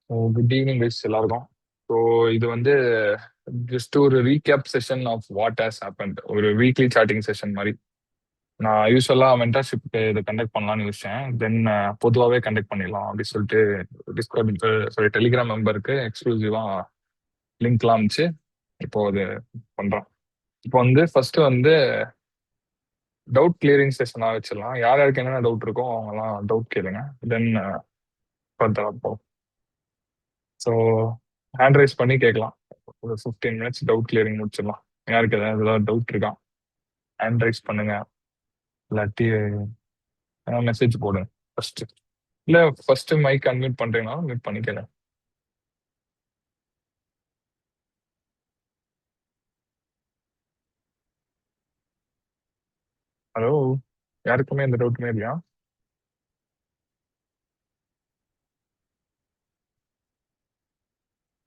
Good evening guys எல்லாருக்கும். So இது வந்து ஜஸ்ட் ஒரு recap session of what has happened, ஒரு வீக்லி சாட்டிங் செஷன் மாதிரி. நான் யூஸ்வலாக மென்டர்ஷிப்க்கு இதை கண்டக்ட் பண்ணலாம்னு யோசிச்சேன். தென் பொதுவாகவே கண்டக்ட் பண்ணிடலாம் அப்படின்னு சொல்லிட்டு டிஸ்கவுண்ட் சாரி டெலிகிராம் மெம்பருக்கு எக்ஸ்க்ளூசிவாக லிங்க்லாம் இருந்துச்சு. இப்போ அது பண்ணுறோம். இப்போ வந்து ஃபர்ஸ்ட் வந்து டவுட் கிளியரிங் செஷனாக வச்சிடலாம். யார் யாருக்கு என்னென்ன டவுட் இருக்கோ அவங்கலாம் டவுட் கேளுங்க. தென் ஃபர்தராக ஸோ ஹேண்ட் ரைஸ் பண்ணி கேட்கலாம். ஒரு 15 மினிட்ஸ் டவுட் கிளியரிங் முடிச்சிடலாம். யாருக்கு ஏதாவது டவுட் இருக்கா ஹேண்ட் ரைஸ் பண்ணுங்க, இல்லாட்டி மெசேஜ் போடுங்க ஃபர்ஸ்ட். இல்லை ஃபர்ஸ்ட் மைக் அன்மியூட் பண்றீங்கன்னா மியூட் பண்ணிக்கல. ஹலோ, யாருக்குமே எந்த டவுட்டுமே இல்லையா?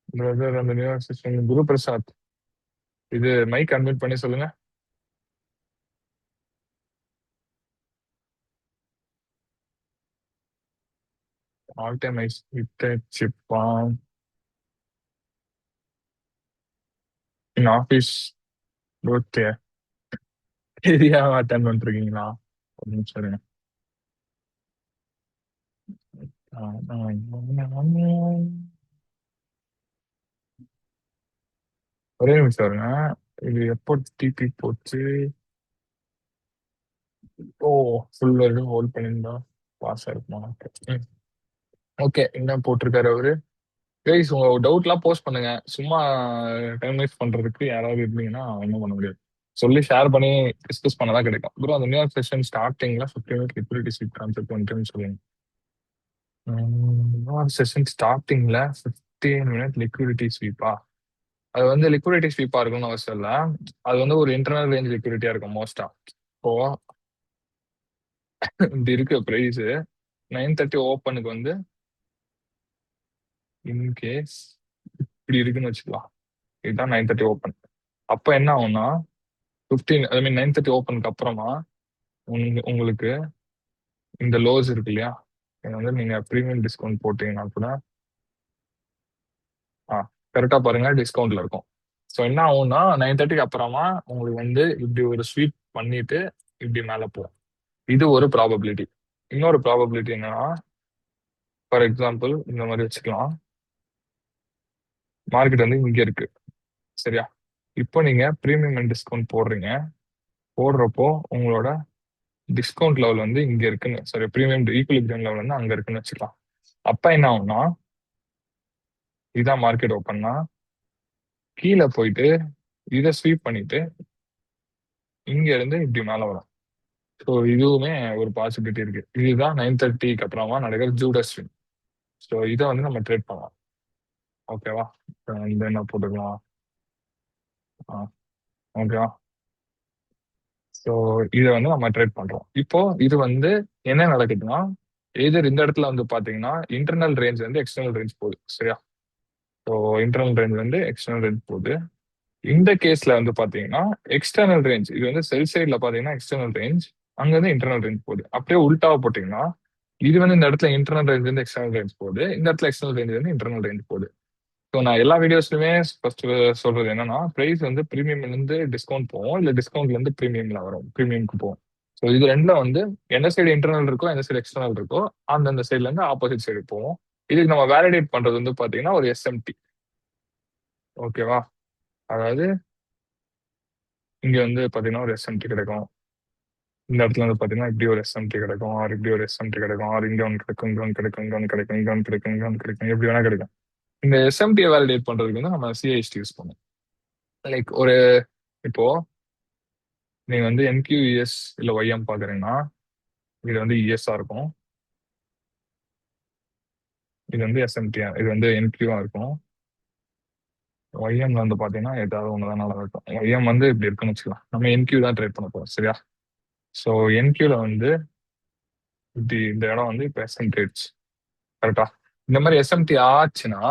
பிரதர் அந்த நியூ சிஸ்டம் குரு பிரசாத், இது மைக் அன்மியூட் பண்ணி சொல்லுங்க. All time ice with சிப்பான் in office okay. Area attend பண்ணிருக்கீங்களா? ஒரு நிமிஷம் இருங்க. ஒரே நிமிஷம் வருங்க. இது எப்போ டிபி போச்சு? ஓ, ஃபுல் வரைக்கும் ஹோல்ட் பண்ணியிருந்தா பாஸ் ஆயிருக்குமா? ஓகே, என்ன போட்டிருக்காரு அவரு? கைஸ் உங்க டவுட்லாம் போஸ்ட் பண்ணுங்க. சும்மா டைம் வேஸ்ட் பண்றதுக்கு யாராவது இருந்தீங்கன்னா ஒன்றும் பண்ண முடியாது. சொல்லி ஷேர் பண்ணி டிஸ்கஸ் பண்ணதான் கிடைக்கும். ப்ரோ அந்த நியூ செஷன் ஸ்டார்டிங்ல 15 மினிட் லிக்விடிட்டி ஸ்வீப் கான்செப்ட் வந்துட்டுன்னு சொல்லுங்க. நியூ செஷன் ஸ்டார்டிங்ல 15 மினிட் லிக்விடிட்டி ஸ்வீப்பா? அது வந்து லிக்விடிட்டி ஸ்வீப்பா இருக்கும்னு அவசியம் இல்லை. அது வந்து ஒரு இன்டர்னல் ரேஞ்ச் லிக்விடிட்டியா இருக்கும் மோஸ்டா. இப்போ இப்படி இருக்கு பிரைஸ் 9:30 ஓப்பனுக்கு வந்து இன்கேஸ் இப்படி இருக்குன்னு வச்சுக்கலாம். இதுதான் 9:30 ஓப்பன். அப்ப என்ன ஆகும்னா 9:30 ஓப்பனுக்கு அப்புறமா உங்களுக்கு இந்த லோஸ் இருக்கு இல்லையா, இது வந்து நீங்க ப்ரீமியம் டிஸ்கவுண்ட் போட்டீங்கன்னா கூட கரெக்டா பாருங்க டிஸ்கவுண்ட்ல இருக்கும். ஸோ என்ன ஆகும்னா 9:30க்கு அப்புறமா உங்களுக்கு வந்து இப்படி ஒரு ஸ்வீப் பண்ணிட்டு இப்படி மேல போகும். இது ஒரு ப்ராபபிலிட்டி. இன்னொரு ப்ராபபிலிட்டி என்னன்னா, ஃபார் எக்ஸாம்பிள் இந்த மாதிரி வச்சுக்கலாம். மார்க்கெட் வந்து இங்க இருக்கு, சரியா? இப்போ நீங்க ப்ரீமியம் அண்ட் டிஸ்கவுண்ட் போடுறீங்க. போடுறப்போ உங்களோட டிஸ்கவுண்ட் லெவல் வந்து இங்க இருக்குன்னு, சாரி ப்ரீமியம் ஈக்குவலிபிரியம் லெவல் வந்து அங்க இருக்குன்னு வச்சுக்கலாம். அப்ப என்ன ஆகும்னா, இதான் மார்க்கெட் ஓப்பன்னா கீழே போயிட்டு இதை ஸ்வீப் பண்ணிட்டு இங்க இருந்து இப்படி மேல வரும். ஸோ இதுவுமே ஒரு பாசிபிலிட்டி இருக்கு. இதுதான் 9:30க்கு அப்புறமா நடக்கிற ஜூடஸ் ஸ்விங். ஸோ இதை வந்து நம்ம ட்ரேட் பண்ணலாம். ஓகேவா? இந்த என்ன போட்டுக்கலாம். ஓகேவா? ஸோ இதை வந்து நம்ம ட்ரேட் பண்றோம். இப்போ இது வந்து என்ன நடக்குதுன்னா, எதிர் இந்த இடத்துல வந்து பாத்தீங்கன்னா இன்டர்னல் ரேஞ்ச் வந்து எக்ஸ்டர்னல் ரேஞ்ச் போகுது, சரியா? ஸோ இன்டர்னல் ரேஞ்ச் வந்து எக்ஸ்டர்னல் ரேஞ்ச் போகுது. இந்த கேஸ்ல வந்து பாத்தீங்கன்னா எக்ஸ்டர்னல் ரேஞ்ச் இது வந்து செல் சைட்ல பாத்தீங்கன்னா எக்ஸ்டர்னல் ரேஞ்ச், அங்க வந்து இன்டர்னல் ரேஞ்ச் போகுது. அப்படியே உல்டாவா போட்டீங்கன்னா இது வந்து இந்த இடத்துல இன்டர்னல் ரேஞ்ச் வந்து எக்ஸ்டர்னல் ரேஞ்ச் போகுது, இந்த இடத்துல எக்ஸ்டர்னல் ரேஞ்ச் வந்து இன்டர்னல் ரேஞ்ச் போகுது. ஸோ நான் எல்லா வீடியோஸ்லுமே ஃபர்ஸ்ட் சொல்றது என்னன்னா, பிரைஸ் வந்து ப்ரீமியம்ல இருந்து டிஸ்கவுண்ட் போகும், இல்ல டிஸ்கவுண்ட்ல இருந்து ப்ரீமியம்ல வரும், ப்ரீமியம்க்கு போகும். ஸோ இது ரெண்டுல வந்து எந்த சைடு இன்டர்னல் இருக்கோ எந்த சைடு எக்ஸ்டர்னல் இருக்கோ அந்தந்த சைட்ல இருந்து ஆப்போசிட் சைடு போவோம். இதுக்கு நம்ம வேலிடேட் பண்றது வந்து பாத்தீங்கன்னா ஒரு எஸ்எம்டி. ஓகேவா? அதாவது இங்க வந்து பாத்தீங்கன்னா ஒரு எஸ்எம்டி கிடைக்கும். இந்த இடத்துல வந்து பாத்தீங்கன்னா இப்படி ஒரு எஸ்எம்டி கிடைக்கும், ஆர் இப்படி ஒரு எஸ்எம்டி கிடைக்கும், ஆர் இங்க ஒன்று கிடைக்கும், இங்க ஒன்று கிடைக்கும், இங்க ஒன்று கிடைக்கும், இங்க ஒன்று கிடைக்கும், இங்க ஒன்று கிடைக்கும், எப்படி வேணா கிடைக்கும். இந்த எஸ்எம்டியை வேலிடேட் பண்றதுக்கு வந்து நம்ம சிஐஎஸ்டி யூஸ் பண்ணுவோம். லைக் ஒரு இப்போ நீங்க வந்து என்கியூஎஸ் இல்ல ஒய்எம் பாக்குறீங்கன்னா இது வந்து இஎஸ்ஆ இருக்கும், இது வந்து எஸ்எம்டிஆ, இது வந்து என்கியூஆ இருக்கும். ஒய்எம் வந்து பாத்தீங்கன்னா ஏதாவது ஒண்ணுதான் நல்லா இருக்கும். ஒய்எம் வந்து இப்படி இருக்குன்னு வச்சுக்கலாம். நம்ம என்கியூ தான் ட்ரேட் பண்ண போறோம், சரியா? ஸோ என்கியூல வந்து இப்படி இந்த இடம் வந்து இப்போ எஸ்எம்டி ஆயிடுச்சு, கரெக்டா? இந்த மாதிரி எஸ்எம்டி ஆச்சுன்னா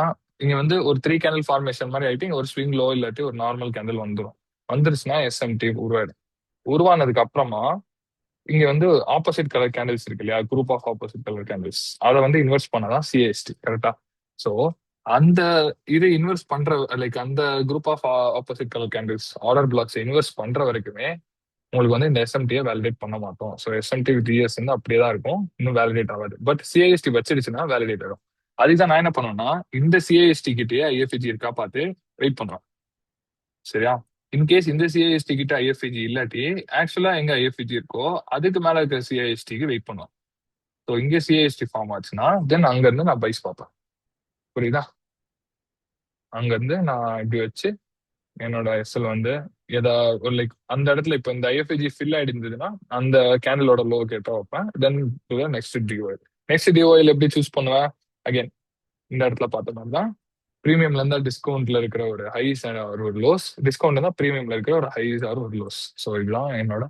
இங்க வந்து ஒரு 3 கேண்டில் ஃபார்மேஷன் மாதிரி ஆயிட்டு இங்க ஒரு ஸ்விங் லோ இல்லாட்டி ஒரு நார்மல் கேண்டில் வந்துடும். வந்துருச்சுன்னா எஸ்எம்டி உருவாயிடும். உருவானதுக்கு அப்புறமா இங்க வந்து ஆப்போசிட் கலர் கேண்டில்ஸ் இருக்கு இல்லையா, group of opposite colour candles, அதை வந்து இன்வெர்ட் பண்ணதான் சிஎஸ்டி, கரெக்டா? ஸோ அந்த இதை இன்வெஸ்ட் பண்ற லைக் அந்த group of opposite colour candles order blocks invest பண்ற வரைக்குமே உங்களுக்கு வந்து இந்த எஸ்எம்டியை வேலிடேட் பண்ண மாட்டோம். ஸோ எஸ்எம்டி வித் இஎஸ் வந்து அப்படியே தான் இருக்கும், இன்னும் வேலிடேட் ஆகாது. பட் சிஐஎஸ்டி வச்சிருச்சுன்னா வேலிடேட் ஆகும். அதுக்கு தான் நான் என்ன பண்ணுவேன்னா, இந்த சிஐஎஸ்டி கிட்டயே ஐஎஃப்இஜி இருக்கா பார்த்து வெயிட் பண்றோம். சரியா? இன்கேஸ் இந்த சிஐஎஸ்டி கிட்ட ஐஎஃப்இஜி இல்லாட்டி ஆக்சுவலா எங்க ஐஎஃப்இஜி இருக்கோ அதுக்கு மேல இருக்கிற சிஐஎஸ்டிக்கு வெயிட் பண்ணுவோம். ஸோ இங்கே சிஐஎஸ்டி ஃபார்ம் ஆச்சுன்னா தென் அங்க இருந்து நான் பைஸ் பார்ப்பேன். புரியுதா? அங்க இருந்து நான் இப்படி வச்சு என்னோட எஸ்எல் வந்து ஏதா ஒரு லைக் அந்த இடத்துல இப்போ இந்த ஐஎஃப்ஐஜி ஃபில் ஆயிடுந்ததுன்னா அந்த கேண்டிலோட லோ கேட்டா வைப்பேன். Then next TOL. Next TOL எப்படி சூஸ் பண்ணுவேன்? அகைன் இந்த இடத்துல பார்த்த மாதிரி தான் ப்ரீமியம்ல இருந்தா டிஸ்கவுண்ட்ல இருக்கிற ஒரு ஹைஸ் ஒரு லோஸ், டிஸ்கவுண்ட் தான் ப்ரீமியம்ல இருக்கிற ஒரு ஹைஸ் ஆர் ஒரு லோஸ். ஸோ இதுதான் என்னோட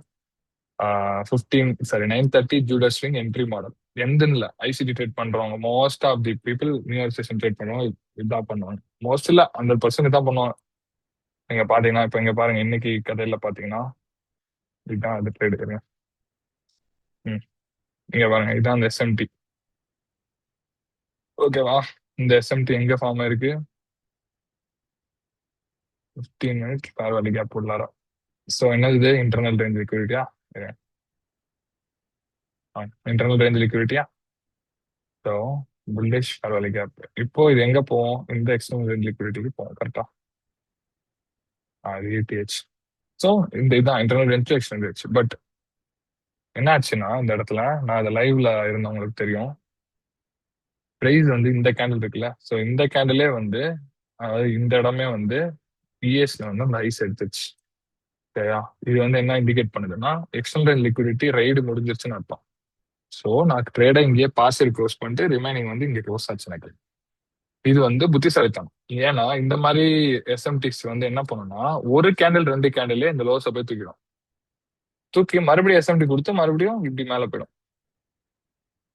9:30 ஜூடர் ஸ்விங் என்ட்ரி மாடல். எந்தன்னு இல்லை, ஐசிடி ட்ரேட் பண்றவங்க most of the people new session trade பண்ணுவாங்க, இதுதான் பண்ணுவாங்க. மோஸ்ட் இல்ல 100% தான் பண்ணுவாங்க. நீங்க பாத்தீங்கன்னா இப்ப இங்க பாருங்க, இன்னைக்கு கதையில பாத்தீங்கன்னா இதுதான் அது ட்ரேட் இருங்க. ம் இங்க பாருங்க, இதுதான் அந்த எஸ்எம்டி. ஓகேவா? இந்த எஸ்எம்டி எங்க ஃபார்ம் ஆயிருக்கு? 15 மினிட் ஃபேர் வேல்யூ கேப் உள்ளாரா. ஸோ என்னது இன்டர்னல் ரேஞ்ச் லிக்விடிட்டியா? இன்டர்னல் ரேஞ்ச் லிக்விடிட்டியா? So bullish fair value gap. இப்போ இது எங்க போவோம்? இந்த எக்ஸ்டர்னல் ரேஞ்ச் லிக்விடிட்டிக்கு போவோம். கரெக்டா? ETH. ஸோ இந்த இதுதான் internal range external range. But என்ன ஆச்சுன்னா இந்த இடத்துல நான் அதை லைவ்ல இருந்தவங்களுக்கு தெரியும், பிரைஸ் வந்து இந்த கேண்டில் இருக்குல்ல, ஸோ இந்த கேண்டிலே வந்து அதாவது இந்த இடமே வந்து பிஎஸ்ல வந்து அந்த ஐஸ் எடுத்துச்சு. சரியா? இது வந்து என்ன இண்டிகேட் பண்ணுதுன்னா எக்ஸ்டர்னல் லிக்விடிட்டி ரைடு முடிஞ்சிருச்சுன்னு அர்த்தம். ஸோ நான் ட்ரேடை இங்கேயே பாசிவ் க்ளோஸ் பண்ணிட்டு ரிமைனிங் வந்து இங்கே க்ளோஸ் ஆச்சு எனக்கு. இது வந்து புத்திசாலித்தனம். ஏன்னா இந்த மாதிரி எஸ்எம்டிஸ் வந்து என்ன பண்ணும்னா ஒரு கேண்டில் 2 கேண்டிலே இந்த லோஸை போய் தூக்கிடும். தூக்கி மறுபடியும் எஸ்எம்டி கொடுத்து மறுபடியும் இப்படி மேலே போயிடும்.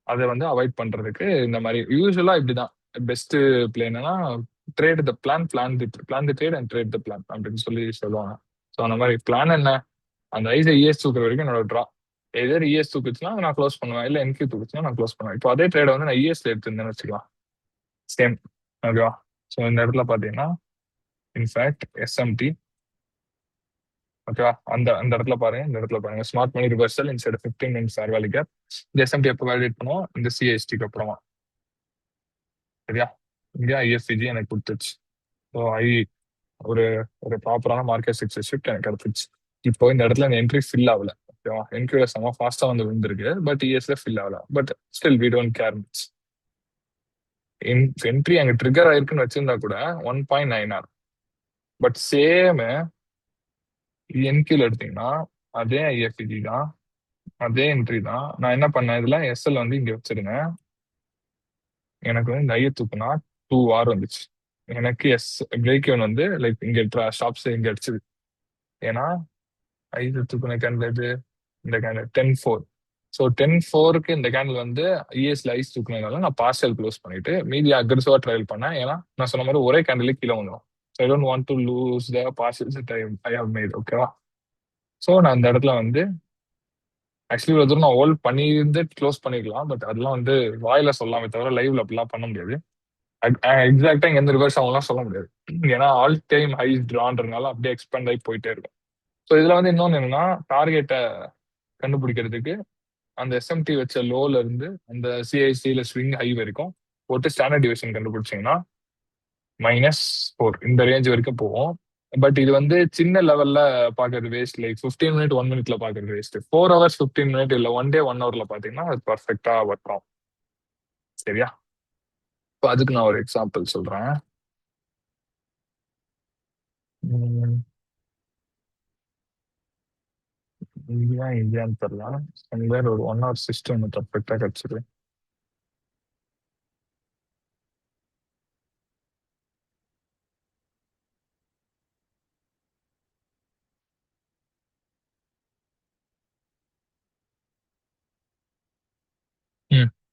அதை வந்து அவாய்ட் பண்றதுக்கு இந்த மாதிரி யூஸ்வலா இப்படிதான் பெஸ்ட் பிளே என்னன்னா trade the plan, plan the trade and trade the plan அப்படின்னு சொல்லி சொல்லுவாங்க. ஸோ அந்த மாதிரி பிளான் என்ன, அந்த ஐஸை இஎஸ் தூக்குற வரைக்கும் என்னோட ட்ரா எதர் இஎஸ் தூக்குச்சுன்னா நான் க்ளோஸ் பண்ணுவேன், இல்லை என்கியூ தூக்குச்சுன்னா நான் க்ளோஸ் பண்ணுவேன். இப்போ அதே ட்ரேடை வந்து நான் இஎஸ்ல எடுத்துருந்தேன்னு வச்சுக்கலாம், சேம். ஓகேவா? ஸோ இந்த இடத்துல பார்த்தீங்கன்னா இன்ஃபேக்ட் எஸ்எம்டி. ஓகேவா? அந்த அந்த இடத்துல பாருங்க, இந்த இடத்துல பாருங்க, smart money reversal inside 15 minutes fair value gap. இந்த எஸ்எம்டி எப்போ வேலிடேட் பண்ணுவோம்? இந்த சிஎஸ்டிக்கு அப்புறமா. சரியா? இங்கே ஐஎஃப்சிஜி எனக்கு கொடுத்துச்சு. ஸோ ஒரு ஒரு ப்ராப்பரான மார்க்கெட் சக்சஸ் ஷிஃப்ட் எனக்கு கிடைச்சிச்சு. இப்போ இந்த இடத்துல இந்த என்ட்ரி ஃபில் ஆகல. ஓகேவா? என்ட்ரியோட செம ஃபாஸ்டா வந்து விழுந்திருக்கு, பட் இஎஸ்ல ஃபில் ஆகல. But still we don't care much. Entry அங்க ட்ரிகர் ஆயிருக்குன்னு வச்சிருந்தா கூட 1.9R. பட் சேம் என்கியூல எடுத்தீங்கன்னா அதே ஐஎஃப்இஜி தான், அதே என்ட்ரி தான். நான் என்ன பண்ணேன், இதுல எஸ்எல் வந்து இங்க வச்சிருந்தேன். எனக்கு வந்து இந்த ஐய தூக்குனா 2R வந்துச்சு. எனக்கு எஸ் பிரேக் இவன் வந்து லைக் இங்க ஸ்டாப்ஸ் இங்க அடிச்சுது. ஏன்னா ஐது தூக்குன கேண்டில் இது இந்த கேண்டில் 10-4. ஸோ 10-4க்கு இந்த கேண்டில் வந்து இஎஸ்ல ஐஸ் தூக்குனதுனால நான் பார்சல் க்ளோஸ் பண்ணிட்டு மீதி அக்ரெசிவா ட்ரையல் பண்ணேன். ஏன்னா நான் சொன்ன மாதிரி ஒரே கேண்டிலே கீழே வந்துடும். So I don't want to lose the parcels I have made. ஓகேவா? ஸோ நான் இந்த இடத்துல வந்து ஆக்சுவலி ஒரு தூரம் நான் ஹோல்ட் பண்ணியிருந்து க்ளோஸ் பண்ணிக்கலாம், பட் அதெல்லாம் வந்து வாயில சொல்லாமே தவிர லைவ்ல அப்படிலாம் பண்ண முடியாது. எக்ஸாக்டா இங்க எந்த ரிவர்ஸ் ஆகும்லாம் சொல்ல முடியாது. ஏன்னா ஆல் டைம் ஹைஸ் ட்ரான்றதுனால அப்படியே எக்ஸ்பெண்ட் ஆகி போயிட்டே இருக்கும். ஸோ இதுல வந்து இன்னொன்று என்னன்னா, டார்கெட்டை கண்டுபிடிக்கிறதுக்கு அந்த எஸ்எம்டி வச்ச லோல இருந்து அந்த சிஐசியில ஸ்விங் ஹை வரைக்கும் போட்டு ஸ்டாண்டர்ட் டிவிஷன் கண்டுபிடிச்சிங்கன்னா -4 இந்த ரேஞ்ச் வரைக்கும் போகும். பட் இது வந்து சின்ன லெவல்ல பாக்குறது வேஸ்ட். லைக் 15 மினிட் 1 மினிட்ல பாக்குறது வேஸ்ட். 4 ஹவர்ஸ் 15 மினிட் இல்ல 1 டே 1 ஹவர்ல பாத்தீங்கன்னா அது பர்ஃபெக்டா ஒர்க் ஆகும். சரியா? இப்போ அதுக்கு நான் ஒரு எக்ஸாம்பிள் சொல்றேன். இந்தியான்னு தெரியல, சம்வேர் ஒரு 1 ஹவர் சிஸ்டம் பர்ஃபெக்டா கிடைச்சிது.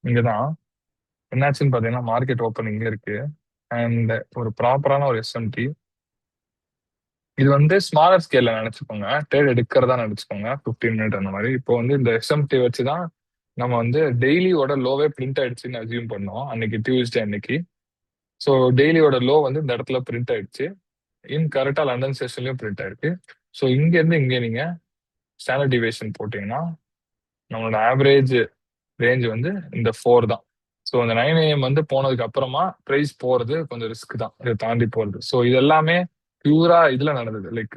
இங்கதான் என்னாச்சுன்னு பாத்தீங்கன்னா மார்க்கெட் ஓப்பன் இங்க இருக்கு அண்ட் ஒரு ப்ராப்பரான ஒரு எஸ்எம்டி. இது வந்து ஸ்மாலர் ஸ்கேல்ல நினைச்சுக்கோங்க, ட்ரேட் எடுக்கிறதா நினைச்சுக்கோங்க, 15 மினிட் அந்த மாதிரி. இப்போ வந்து இந்த எஸ்எம்டி வச்சுதான் நம்ம வந்து டெய்லியோட லோவே பிரிண்ட் ஆயிடுச்சுன்னு அசியூம் பண்ணோம் அன்னைக்கு டியூஸ்டே அன்னைக்கு. ஸோ டெய்லியோட லோ வந்து இந்த இடத்துல பிரிண்ட் ஆயிடுச்சு. கரெக்டா லண்டன் செஷன்லயும் பிரிண்ட் ஆயிருக்கு. ஸோ இங்க இருந்து இங்க நீங்க ஸ்டாண்டர்ட் டிவியேஷன் போட்டீங்கன்னா நம்மளோட ஆவரேஜ் ரேஞ்ச் வந்து இந்த 4 தான். ஸோ அந்த 9 AM வந்து போனதுக்கு அப்புறமா பிரைஸ் போறது கொஞ்சம் ரிஸ்க் தான், இதை தாண்டி போறது. ஸோ இது எல்லாமே பியூரா இதுல நடந்தது, லைக்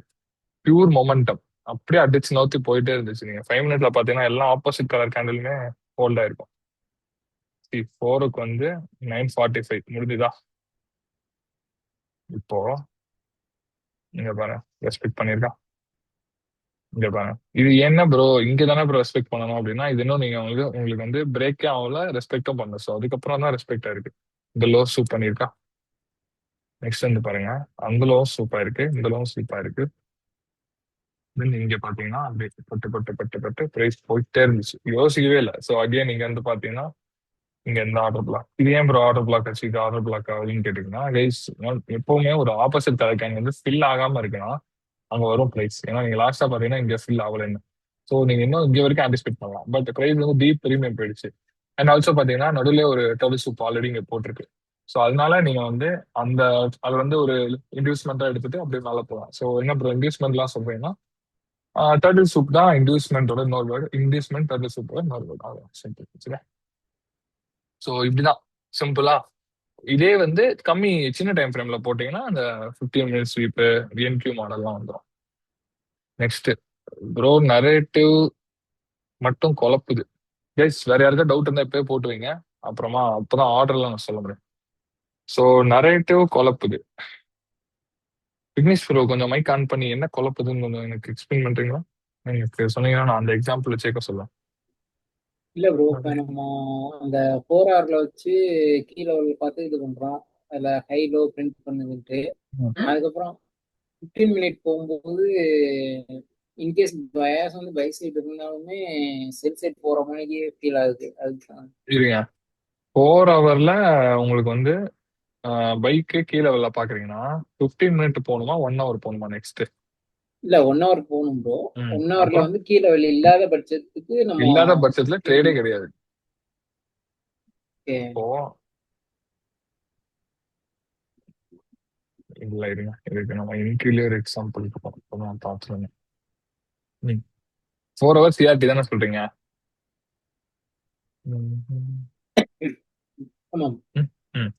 பியூர் மொமெண்டம். அப்படியே அடிச்சு நோத்தி போயிட்டே இருந்துச்சு. நீங்க 5 மினிட்ல பாத்தீங்கன்னா எல்லாம் ஆப்போசிட் கலர் கேண்டிலுமே ஹோல்ட் ஆயிருக்கும். 4க்கு வந்து 9:45 முடிஞ்சுதா? இப்போ நீங்க பாருங்க, ரெஸ்பெக்ட் பண்ணிருக்கா? இங்க பாருங்க, இது என்ன ப்ரோ இங்க தானே ப்ரோ ரெஸ்பெக்ட் பண்ணணும் அப்படின்னா, இது இன்னும் நீங்க உங்களுக்கு வந்து பிரேக்கே ஆகல, ரெஸ்பெக்டும் பண்ணல. ஸோ அதுக்கப்புறம் தான் ரெஸ்பெக்ட் ஆயிருக்கு. இந்த லோ சூப் பண்ணிருக்கா? நெக்ஸ்ட் வந்து பாருங்க, அந்த லோ சூப்பா இருக்கு, இந்த லோ சூப்பா இருக்கு. Then இங்க பாத்தீங்கன்னா அப்படியே பட்டு பட்டு பட்டு பட்டு பிரைஸ் போயிட்டே இருந்துச்சு, யோசிக்கவே இல்லை. ஸோ அகைன் நீங்க வந்து பாத்தீங்கன்னா இங்க எந்த ஆர்டர் பிளாக், இது ஏன் ப்ரோ ஆர்டர் பிளாக் ஆச்சு, இது ஆர்டர் பிளாக் ஆகுதுன்னு கேட்டீங்கன்னா, கைஸ் எப்பவுமே ஒரு ஆப்போசிட் கலர் கேன் வந்து ஃபில் ஆகாம இருக்குன்னா அங்க வரும் பிரைஸ். ஏன்னா நீங்க லாஸ்டா பாத்தீங்கன்னா இங்க ஃபில் ஆகலைன்னு. ஸோ நீங்க இன்னும் இங்க வரைக்கும் ஆன்டிசிபேட் பண்ணலாம், பட் பிரைஸ் வந்து டீப் பிரீமியம் போயிடுச்சு. அண்ட் ஆல்சோ பாத்தீங்கன்னா நடுவில் ஒரு டர்பிள் சூப் ஆல்ரெடி இங்க போட்டிருக்கு. ஸோ அதனால நீங்க வந்து அந்த அது வந்து ஒரு இன்டியூஸ்மெண்டா எடுத்துட்டு அப்படியே மேல போகலாம். ஸோ என்ன ப்ரோ இன்டியூஸ்மெண்ட்லாம் சொல்றீங்கன்னா, டர்டில் சூப் தான் இன்டியூஸ்மெண்டோட இன்னொரு வேர்டு. இன்டியூஸ்மெண்ட் டர்டில் சூப்போட இன்னொரு வேர்டு, அவ்வளோ சிம்பிள். ஸோ இப்படிதான் சிம்பிளா. இதே வந்து கம்மி சின்ன டைம் ஃப்ரேம்ல போட்டீங்கன்னா அந்த 15 மினிட்ஸ் ஸ்வீப்பு விஎன்கியூ மாடல்லாம் வந்துடும். நெக்ஸ்ட் ப்ரோ, நரேட்டிவ் மட்டும் குழப்புது. கைஸ் வேற யாருக்கா டவுட் இருந்தா இப்பவே போட்டு வைங்க, அப்புறமா அப்பதான் ஆர்டர்லாம் நான் சொல்ல முடியும். ஸோ நரேட்டிவ் குழப்புது. விக்னேஷ் ப்ரோ கொஞ்சம் மைக் ஆன் பண்ணி என்ன குழப்புதுன்னு கொஞ்சம் எனக்கு எக்ஸ்பிளைன் பண்றீங்களா? எனக்கு சொன்னீங்கன்னா நான் அந்த எக்ஸாம்பிள் சேர்க்க சொல்லுவேன். இல்ல ப்ரோ, இப்ப நம்ம அந்த 4 ஹவர்ல வச்சு கீழே பார்த்து இது பண்றோம், அதுல ஹை லோ பிரிண்ட் பண்ணுதுன்ட்டு. அதுக்கப்புறம் 15 மினிட் போகும்போது இன்கேஸ் பயாஸ் வந்து பை சைடு இருந்தாலுமே செல் சைட் போற மாதிரி ஃபீல் ஆகுது. அதுதான். இருங்க, 4 ஹவர்ல உங்களுக்கு வந்து பைக்கு கீழே வெளில பாக்குறீங்கன்னா 15 மினிட் போகணுமா 1 ஹவர் போகணுமா நெக்ஸ்ட்? இல்ல 1 ஹவர் போகணும் ப்ரோ. 1 ஹவர்ல அப்புறம் வந்து கீழே வெளி இல்லாத பட்சத்துக்கு நம்ம இல்லாத பட்சத்துல ட்ரேடே கிடையாது. இப்போ இல்ல, இருங்க இதுக்கு நம்ம இன்க்ளூர் எக்ஸாம்பிள் நான் பார்த்துருங்க. 4 ஹவர்ஸ் சிஆர்டி தானே சொல்றீங்க? ஆமா. ம், ம்.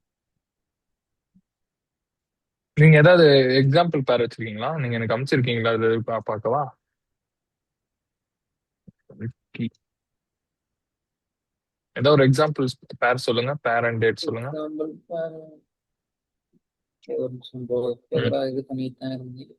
நீங்க ஏதாவது எக்ஸாம்பிள் பேர் வச்சிருக்கீங்களா? நீங்க எனக்கு அமைச்சிருக்கீங்களா? அது பார்க்கவா? ஏதாவது ஒரு எக்ஸாம்பிள் பேர் சொல்லுங்க, பேர் அண்ட் டேட் சொல்லுங்க. எக்ஸாம்பிள் ஒரு நிமிஷம் ப்ரோ, ம். இது பண்ணிட்டு தான் இருந்தேன்.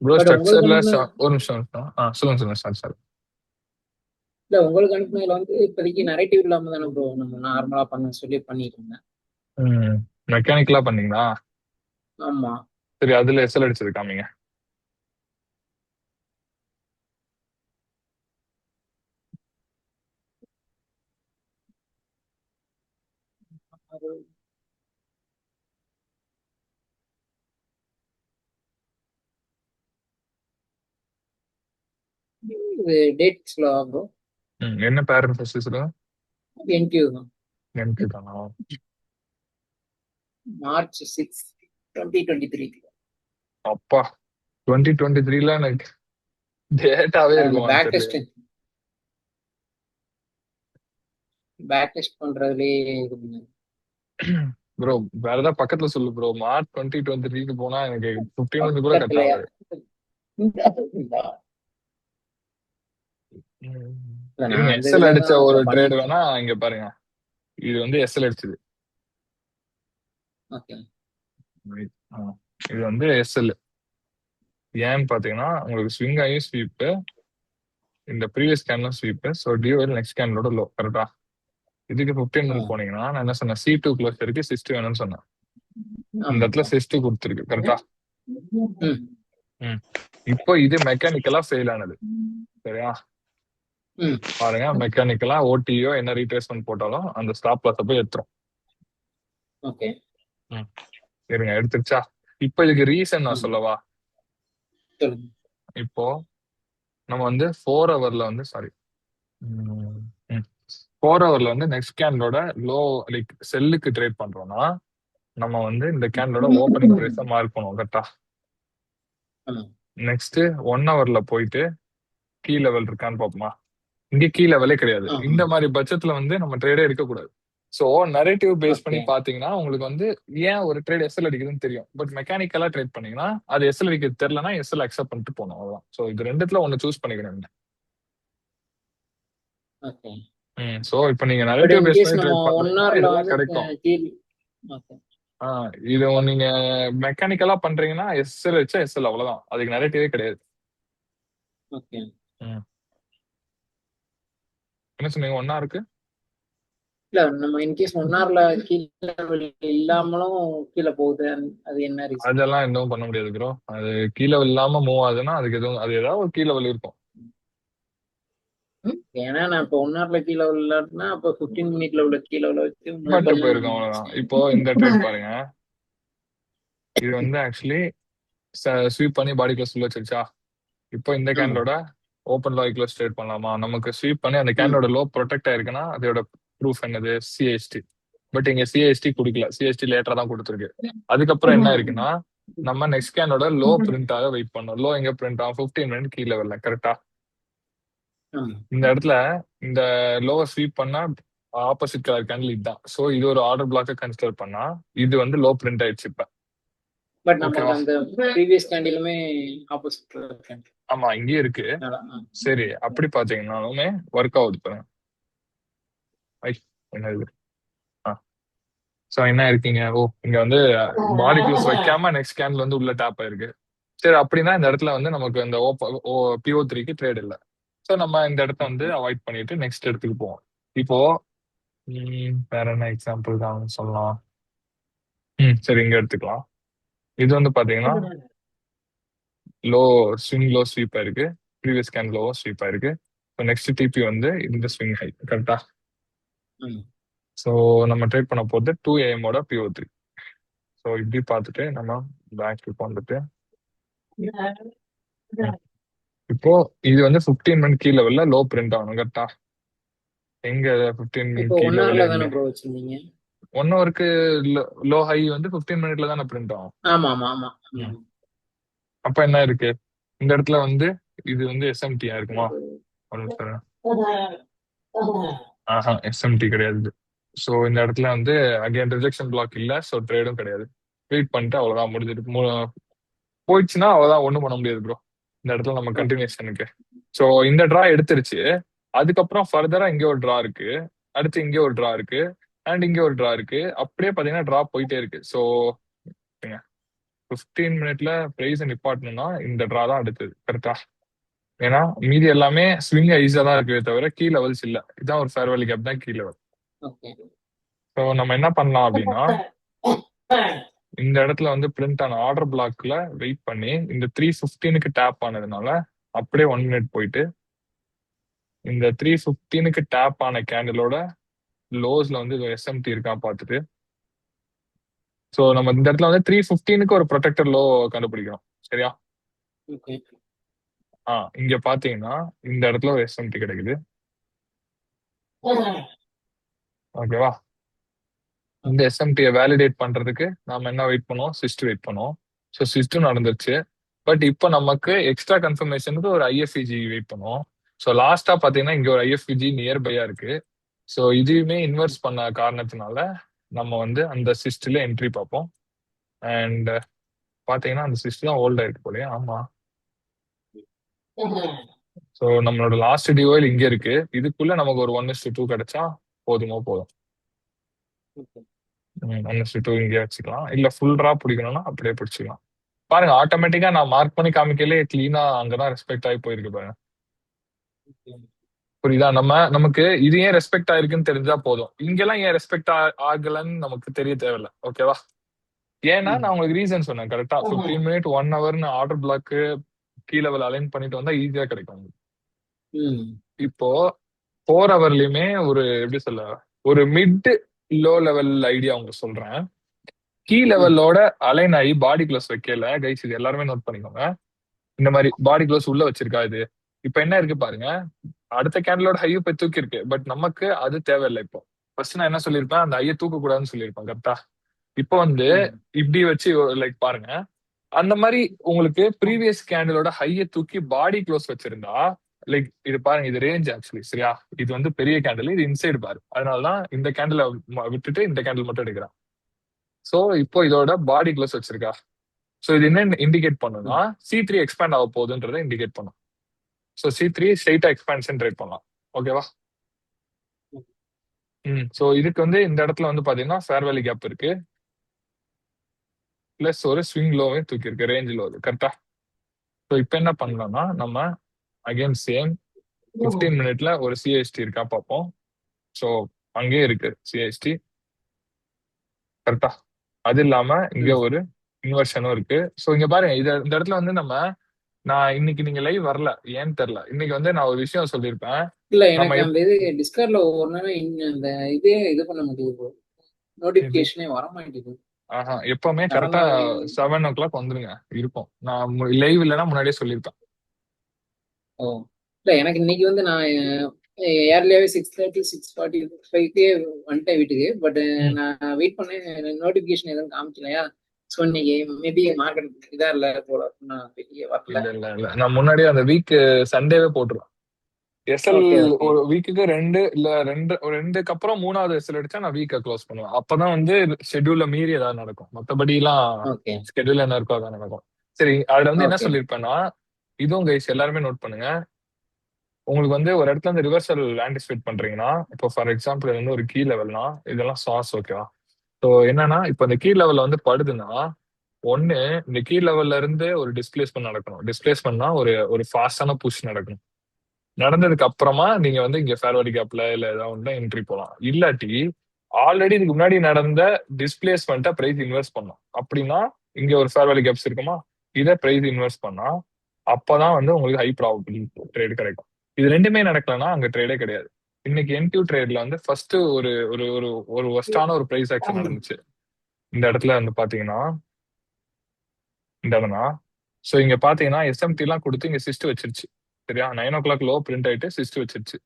ப்ரோ பட் உங்களுக்கு ஸ்ட்ரக்சர்ல அனுப்புன ஒரு நிமிஷம் சொல்லுங்க சொல்லுங்க சார் சார். இல்ல உங்களுக்கு அனுப்புனதுல வந்து இப்போதைக்கு நரேட்டிவ் இல்லாம தானே ப்ரோ நம்ம நார்மலா பண்ண சொல்லி பண்ணிட்டு இருந்தேன். மெக்கானிக்கலா பண்ணீங்களா? ஆமா. சரி, அதுல எஸ்எல் அடிச்சது காமிங்க. இது டேட்ஸ்ல ப்ரோ. என்ன பேர் ஃபர்ஸ்ட் சொல்லுங்க. என்கியூ தான். எனக்கு தானா? March 6, 2023. அப்பா, 2023ல எனக்கு டேட்டாவே அந்த இருக்குமான்னு தெரியல. பேக் டெஸ்ட் பண்றதுலயே இது பண்ணு. ப்ரோ வேற ஏதாவது பக்கத்துல சொல்லு ப்ரோ. மார்ச் 2023க்கு போனா எனக்கு 15 கூட கட் பக்கத்துலயா? ஆகாது. இல்ல, நான் இருங்க, அந்த எஸ்எல் இதுல அடிச்ச தான் ஒரு இப்ப ட்ரேட் பண்ணிட்டு வேணா இங்க பாருங்க. இது வந்து எஸ்எல் அடிச்சது. இருக்கேன். இது வந்து எஸ்எல். ஏன்னு பாத்தீங்கன்னா உங்களுக்கு ஸ்விங் ஆகி ஸ்வீப், இந்த ப்ரீவியஸ் ஸ்கேன்ல ஸ்வீப். ஸோ டியூஎல் நெக்ஸ்ட் ஸ்கேனோட லோ, கரெக்டா? இதுக்கு 15 போனீங்கன்னா நான் என்ன சொன்னேன், C2 க்ளோஸருக்கு சிஸ்ட் வேணும்னு சொன்னேன். இந்த இடத்துல சிஸ்ட் கொடுத்துருக்கு, கரெக்டா? இப்போ இது மெக்கானிக்கலா ஃபெயில் ஆனது, சரியா? பாருங்க, மெக்கானிக்கலா ஓடியோ என்ன ரீட்ரேஸ்மெண்ட் போட்டாலும் அந்த ஸ்டாப் லாஸ போய் எடுத்துரும். இருங்க, எடுத்துருச்சா? இப்போ இதுக்கு ரீசன் நான் சொல்லவா? சொல்லுங்க. இப்போ நம்ம வந்து 4 ஹவர்ல வந்து சாரி 4 ஹவர்ல வந்து நெக்ஸ்ட் கேண்டலோட லோ லைக் செல்லுக்கு ட்ரேட் பண்றோம்னா நம்ம வந்து இந்த கேண்டலோட ஓப்பனிங் ப்ரைஸை மார்க் பண்ணுவோம் கரெக்டா. ஆமா. நெக்ஸ்ட் 1 ஹவர்ல போயிட்டு கீ லெவல் இருக்கான்னு பார்ப்போமா. இங்க கீ லெவலே கிடையாது. ஆமா. இந்த மாதிரி பட்சத்துல வந்து நம்ம ட்ரேடே எடுக்கக்கூடாது. ஸோ நரேட்டிவ் பேஸ் பண்ணி ஓகே. பாத்தீங்கன்னா உங்களுக்கு வந்து ஏன் ஒரு ட்ரேட் எஸ்எல் அடிக்குதுன்னு தெரியும். பட் மெக்கானிக்கலா ட்ரேட் பண்ணீங்கன்னா அது எஸ்எல் அடிக்கிறது தெரியலனா எஸ்எல் அக்செப்ட் பண்ணிட்டு போகணும் அவ்வளவுதான். ஸோ இது ரெண்டுத்துல ஒன்னு சூஸ் பண்ணிக்கணும். ஓகே. ஸோ இப்போ நீங்க பட் நரேட்டிவ் பேஸ் இன்கேஸ் பண்ணி நம்ம ட்ரேட் ஒன் பண்றீங்கன்னா ஹவர்ல இதெல்லாம் வந்து கிடைக்கும். கீழ். ஓகே. இது நீங்க மெக்கானிக்கலா பண்றீங்கன்னா எஸ்எல் வச்சா எஸ்எல் அவ்வளவுதான். அதுக்கு நரேட்டிவே கிடையாது. ஓகே. ம். என்ன சொன்னீங்க 1 ஹவருக்கு? இல்ல நம்ம இன்கேஸ் ஒன் ஹவர்ல கீழே இல்லாமலும் கீழே போகுது, அது என்ன ரீசன்? அதெல்லாம் எதுவும் பண்ண முடியாது ப்ரோ. அது கீழே இல்லாம மூவ் ஆகுதுன்னா அதுக்கு எதுவும் அது ஏதாவது ஒரு கீழே இருக்கும். ஏன்னா நான் இப்போ ஒன் ஹவர்ல கீழே இல்லாட்டினா அப்போ 15 மினிட்ல உள்ள கீழே வச்சு மூவ் பட்டு பண்ண போயிருக்கும் அவ்வளவுதான். இப்போ இந்த ட்ரேட் பாருங்க. இது வந்து ஆக்சுவலி ஸ்வீப் பண்ணி பாடி க்ளோஸ் உள்ள வச்சிருச்சா. இப்போ இந்த ஆமா. கேண்டோட ஓப்பன் லோ க்ளோஸ் ட்ரேட் பண்ணலாமா. நமக்கு ஸ்வீப் பண்ணி அந்த ம். கேண்டோட லோ ப்ரொடெக்ட் ஆயிருக்குன்னா அதோட ப்ரூஃப் என்னது சிஎஸ்டி. பட் இங்க சிஎஸ்டி குடுக்கல. சிஎஸ்டி லேட்டரா தான் கொடுத்துருக்கு. அதுக்கப்புறம் என்ன இருக்குன்னா நம்ம நெக்ஸ்ட் கேண்டோட லோ பிரிண்டாக வெயிட் பண்ணோம். லோ எங்க பிரிண்ட் ஆகும் 15 மினிட் கீழே வரல கரெக்டா. ஆமா. இந்த இடத்துல இந்த லோவை ஸ்வீப் பண்ணா ஆப்போசிட் கலர் கேண்டில் இதுதான். ஸோ இது ஒரு ஆர்டர் பிளாக்க கன்சிடர் பண்ணா இது வந்து லோ பிரிண்ட் ஆயிடுச்சு இப்ப. பட் நமக்கு ஓகேவா. அந்த ப்ரீவியஸ் கேண்டிலுமே ஆப்போசிட் கேண்டில். ஆமா இங்கேயே இருக்கு. சரி அப்படி பாத்தீங்கன்னாலுமே ஒர்க் ஆகுது பாருங்க. ஐ, என்ன இது ஸோ என்ன இருக்கீங்க. ஓ இங்க வந்து பாடி க்ளோஸ் வைக்காம நெக்ஸ்ட் கேண்டில் வந்து உள்ள டேப் ஆயிருக்கு. சரி அப்படின்னா இந்த இடத்துல வந்து நமக்கு இந்த PO3க்கு ட்ரேட் இல்லை. ஸோ நம்ம இந்த இடத்த வந்து அவாய்ட் பண்ணிட்டு நெக்ஸ்ட் இடத்துக்கு போவோம். இப்போ வேற என்ன எக்ஸாம்பிள் தான் சொல்லலாம். சரி இங்க எடுத்துக்கலாம். இது வந்து பாத்தீங்கன்னா லோ ஸ்விங் லோ ஸ்வீப் ஆயிருக்கு. ப்ரீவியஸ் கேன் லோ ஸ்வீப் ஆயிருக்கு. ஸோ நெக்ஸ்ட் டிபி வந்து இந்த ஸ்விங் ஹை கரெக்டா. ஸோ நம்ம ட்ரேட் பண்ண போகிறது 2 AM PO3. ஸோ இப்படி பார்த்துட்டு நம்ம பேங்க்கு வந்துட்டு இப்போ இது வந்து 15 மினிட் கீழே லெவல்ல லோ பிரிண்ட் ஆகணும் கரெக்டா. எங்க 15 மினிட் இப்போ கீழே ஒன் லெவல்ல ஹவர்ல தானே எங்க ப்ரோ வச்சிருந்தீங்க? 1 ஹவருக்கு லோ ஹை வந்து 15 மினிட்ல தானே பிரிண்ட் ஆகும். ஆமா ஆமா ஆமா. அப்ப என்ன இருக்கு இந்த இடத்துல வந்து இது வந்து எஸ்எம்டியா இருக்குமா. ஒரு நிமிஷம். ஆஹா எஸ்எம்டி கிடையாது. ஸோ இந்த இடத்துல வந்து அகைன் ரிஜெக்ஷன் பிளாக் இல்ல. ஸோ ட்ரேடும் கிடையாது. வெயிட் பண்ணிட்டு அவ்வளவுதான் முடிஞ்சிட்டு போயிடுச்சுன்னா அவ்வளவுதான் ஒண்ணும் பண்ண முடியாது ப்ரோ. இந்த இடத்துல நம்ம கண்டினியூஷனுக்கு. ஸோ இந்த டிரா எடுத்துருச்சு. அதுக்கப்புறம் ஃபர்தரா இங்கே ஒரு டிரா இருக்கு. அடுத்து இங்கே ஒரு டிரா இருக்கு. அண்ட் இங்கே ஒரு டிரா இருக்கு. அப்படியே பாத்தீங்கன்னா டிரா போயிட்டே இருக்கு. ஸோ 15 மினிட்ல பிரைஸ் நிப்பாட்டணும்னா இந்த டிரா தான் அடுத்தது கரெக்டா. ஏன்னா மீதி எல்லாமே ஸ்விங் ஐஸா தான் இருக்கே தவிர கீ லெவல்ஸ் இல்ல. இதான் ஒரு ஃபேர் வேல்யூ கேப் தான் கீ லெவல். ஸோ நம்ம என்ன பண்ணலாம் அப்படின்னா இந்த இடத்துல வந்து பிரிண்ட் ஆன ஆர்டர் பிளாக்ல வெயிட் பண்ணி இந்த 3:15க்கு டேப் ஆனதுனால அப்படியே 1 மினிட் போயிட்டு இந்த 3:15க்கு டேப் ஆன கேண்டிலோட லோஸ்ல வந்து எஸ்எம்டி இருக்கா பார்த்துட்டு ஸோ நம்ம இந்த இடத்துல வந்து 3:15க்கு ஒரு ப்ரொடெக்டர் லோ கண்டுபிடிக்கணும் சரியா. இங்க பாத்தீங்கன்னா இந்த இடத்துல ஒரு எஸ்எம்டி கிடைக்குது. ஓகேவா. இந்த எஸ்எம்டியை வேலிடேட் பண்றதுக்கு நாம என்ன வெயிட் பண்ணுவோம் சிஸ்ட் வெயிட் பண்ணுவோம். ஸோ சிஸ்டும் நடந்துருச்சு. பட் இப்போ நமக்கு எக்ஸ்ட்ரா கன்ஃபர்மேஷனுக்கு ஒரு ஐஎஃப்இஜி வெயிட் பண்ணுவோம். ஸோ லாஸ்டா பாத்தீங்கன்னா இங்க ஒரு ஐஎஃப்இஜி நியர்பையா இருக்கு. ஸோ இதுவுமே இன்வெர்ஸ் பண்ண காரணத்தினால நம்ம வந்து அந்த சிஸ்ட்ல என்ட்ரி பார்ப்போம். அண்ட் பாத்தீங்கன்னா அந்த சிஸ்ட் தான் ஹோல்ட் ஆயிருக்கு போலயே. ஆமா. ஸோ நம்மளோட லாஸ்ட் டிஓயில் இங்க இருக்கு. இதுக்குள்ள நமக்கு ஒரு 1:2 கிடைச்சா போதுமோ போதும். 1:2 இங்கே வச்சுக்கலாம். இல்ல ஃபுல் ட்ரா பிடிக்கணும்னா அப்படியே பிடிச்சிக்கலாம். பாருங்க ஆட்டோமேட்டிக்கா நான் மார்க் பண்ணி காமிக்கலே கிளீனா அங்கதான் ரெஸ்பெக்ட் ஆகி போயிருக்கு பாருங்க. புரியுதா. நமக்கு இது ஏன் ரெஸ்பெக்ட் ஆயிருக்குன்னு தெரிஞ்சா போதும். இங்கெல்லாம் ஏன் ரெஸ்பெக்ட் ஆகலன்னு நமக்கு தெரிய தேவையில்ல. ஓகேவா. ஏன்னா நான் உங்களுக்கு ரீசன் சொன்னேன் கரெக்டா. 15 மினிட் 1 ஹவர்னு ஆர்டர் பிளாக்கு கீ லெவல் அலைன் பண்ணிட்டு வந்தா ஈஸியா கிடைக்கும். இப்போ 4 ஹவர்லயுமே ஒரு எப்படி சொல்ல ஒரு மிட் லோ லெவல் ஐடியா உங்களுக்கு சொல்றேன். கீ லெவலோட அலைன் ஆகி பாடி கிளாஸ் வைக்கல கைஸ். இது எல்லாருமே நோட் பண்ணிக்கோங்க. இந்த மாதிரி பாடி க்ளோஸ் உள்ள வச்சிருக்கா இது. இப்ப என்ன இருக்கு பாருங்க, அடுத்த கேண்டலோட ஹையை போய் தூக்கி இருக்கு. பட் நமக்கு அது தேவையில்லை. இப்போ ஃபர்ஸ்ட் நான் என்ன சொல்லியிருப்பேன், அந்த ஹையை தூக்க கூடாதுன்னு சொல்லியிருப்பேன் கரெக்டா. இப்போ வந்து இப்படி வச்சு லைக் பாருங்க, அந்த மாதிரி உங்களுக்கு ப்ரீவியஸ் கேண்டிலோட ஹையை தூக்கி பாடி க்ளோஸ் வச்சிருந்தா, லைக் இது பாருங்க, இது ரேஞ்ச் ஆக்சுவலி சரியா. இது வந்து பெரிய கேண்டில், இது இன்சைடு பாரு. அதனாலதான் இந்த கேண்டில விட்டுட்டு இந்த கேண்டில் மட்டும் எடுக்கிறேன். சோ இப்போ இதோட பாடி க்ளோஸ் வச்சிருக்கா. சோ இது என்ன இண்டிகேட் பண்ணும்னா C3 எக்ஸ்பேண்ட் ஆக போகுதுன்றதை இண்டிகேட் பண்ணும். ஸோ C3 ஸ்ட்ரைட்டா எக்ஸ்பான்ஷன் ட்ரேட் பண்ணலாம். ஓகேவா. ஸோ இதுக்கு வந்து இந்த இடத்துல வந்து பாத்தீங்கன்னா ஃபேர் வேல்யூ கேப் இருக்கு, பிளஸ் ஒரு ஸ்விங் லோவையும் தூக்கி இருக்கு, ரேஞ்ச் லோ கரெக்டா. ஸோ இப்போ என்ன பண்ணலாம்னா நம்ம அகைன் சேம் 15 மினிட்ல ஒரு சிஎஸ்டி இருக்கா பார்ப்போம். ஸோ அங்கேயே இருக்கு சிஎஸ்டி கரெக்டா. அது இல்லாம இங்க ஒரு இன்வர்ஷனும் இருக்கு. ஸோ இங்க பாருங்க, இந்த இடத்துல வந்து நான் இன்னைக்கு நீங்க லைவ் வரல ஏன்னு தெரியல. இன்னைக்கு வந்து நான் ஒரு விஷயம் சொல்லியிருப்பேன். இல்ல நம்ம எனக்கு அந்த இது டிஸ்கார்ட்ல ஒவ்வொரு நேரம் அந்த இதே இது பண்ண மாட்டேங்குது, நோட்டிபிகேஷனே வர மாட்டேங்குது. எப்பவுமே கரெக்டா 7 o'clock வந்துருங்க இருக்கும். நான் லைவ் இல்லைன்னா முன்னாடியே சொல்லியிருப்பேன். ஓ இல்ல எனக்கு இன்னைக்கு வந்து நான் ஏர்லியாவே 6:30 6:45 வந்துட்டேன் வீட்டுக்கு. பட் நான் வெயிட் பண்ணேன், நோட்டிபிகேஷன் எதுவும் காமிக்கலையா. ஸோ இன்னைக்கு மேபி மார்க்கெட் இதா இல்ல போல, நான் வெளியே வரல. இல்ல இல்ல இல்ல, நான் முன்னாடியே அந்த வீக் சண்டேவே போட்டுருவேன். எஸ்எல் ஒரு வீக்குக்கு 2 இல்ல 2க்கு அப்புறம் 3வது எஸ்எல் அடிச்சா நான் வீக்கை க்ளோஸ் பண்ணுவேன். அப்பதான் வந்து ஷெட்யூல்ல மீறி ஏதாவது நடக்கும், மத்தபடி எல்லாம் ஷெட்யூல் என்ன இருக்கோ அதான் நடக்கும். சரி, அதுல வந்து என்ன சொல்லியிருப்பேன்னா, இதுவும் கைஸ் எல்லாருமே நோட் பண்ணுங்க. உங்களுக்கு வந்து ஒரு இடத்துல வந்து ரிவர்சல் ஆன்டிசிபேட் பண்றீங்கன்னா, இப்போ ஃபார் எக்ஸாம்பிள் இது வந்து ஒரு கீ லெவல்னா இதெல்லாம் சாஸ் ஓகேவா. ஸோ என்னன்னா, இப்போ இந்த கீ லெவல்ல வந்து படுதுன்னா, ஒண்ணு இந்த கீ லெவல்ல இருந்து ஒரு டிஸ்பிளேஸ்மெண்ட் நடக்கணும். டிஸ்பிளேஸ்மெண்ட்னா ஒரு ஒரு ஃபாஸ்டான புஷ் நடக்கணும். நடந்ததுக்கு அப்புறமா நீங்க வந்து இங்க ஃபேர்வர்டு கேப்ல இல்ல ஏதாவது ஒண்ணு என்ட்ரி போகலாம். இல்லாட்டி ஆல்ரெடி இதுக்கு முன்னாடி நடந்த டிஸ்பிளேஸ்மெண்ட்டை பிரைஸ் இன்வெஸ்ட் பண்ணும். அப்படின்னா இங்க ஒரு ஃபேர்வர்டு கேப்ஸ் இருக்குமா, இதை பிரைஸ் இன்வெஸ்ட் பண்ணா அப்பதான் வந்து உங்களுக்கு ஹை ப்ராபபிலிட்டி ட்ரேட் கிடைக்கும். இது ரெண்டுமே நடக்கலன்னா அங்க ட்ரேடே கிடையாது. இன்னைக்கு என்கியூ ட்ரேட்ல வந்து ஃபர்ஸ்ட் ஒரு ஒரு ஒரு ஒரு ஒஸ்டான ஒரு பிரைஸ் ஆக்ஷன் நடந்துச்சு. இந்த இடத்துல வந்து பாத்தீங்கன்னா இந்த இடம்னா, ஸோ இங்க பாத்தீங்கன்னா எஸ்எம்டி எல்லாம் கொடுத்து இங்க சிஸ்ட் வச்சிருச்சு சரியா. 9 o'clock லோ பிரிண்ட் ஆயிட்டு சிஸ்ட் வச்சிருச்சு.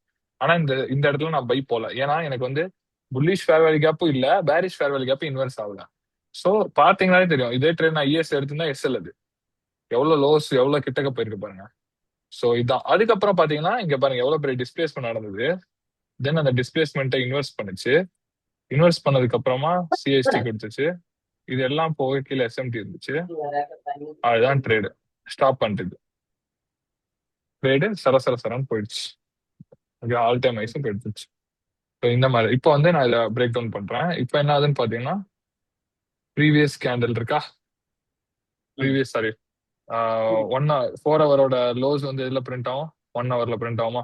ஆனா இந்த இடத்துல நான் பை போல, ஏன்னா எனக்கு வந்து புல்லிஷ் ஃபேர் வேல்யூ கேப்பும் இல்ல, பேரிஷ் ஃபேர் வேல்யூ கேப்பும் இன்வெர்ஸ் ஆகல. ஸோ பாத்தீங்கன்னாலே தெரியும், இதே ட்ரேட் நான் இஎஸ் எடுத்திருந்தா எஸ்எல் அது எவ்வளவு லோஸ் எவ்வளவு கிட்டக்க போயிருக்கு பாருங்க. ஸோ இதான். அதுக்கப்புறம் பாத்தீங்கன்னா இங்க பாருங்க எவ்வளவு பெரிய டிஸ்பிளேஸ்மெண்ட் நடந்தது. தென் அந்த டிஸ்பிளேஸ்மெண்ட்டை இன்வெஸ்ட் பண்ணுச்சு. இன்வெஸ்ட் பண்ணதுக்கு அப்புறமா சிஎஸ்டி கொடுத்துச்சு. இது எல்லாம் போக கீழே எஸ்எம்டி இருந்துச்சு. அதுதான் ட்ரேடு ஸ்டாப் பண்ணிட்டு ட்ரேடு சரசரன்னு போயிடுச்சு. ஆல் டைம் ஐஸும் போயிடுச்சு. ஸோ இந்த மாதிரி இப்போ வந்து நான் இதை பிரேக் டவுன் பண்றேன். இப்போ என்ன ஆகுதுன்னு பாத்தீங்கன்னா, ப்ரீவியஸ் கேண்டில் இருக்கா, ப்ரீவியஸ் சாரி 4 ஹவரோட லோஸ் வந்து எதுல பிரிண்ட் ஆகும், 1 ஹவர்ல பிரிண்ட் ஆகுமா.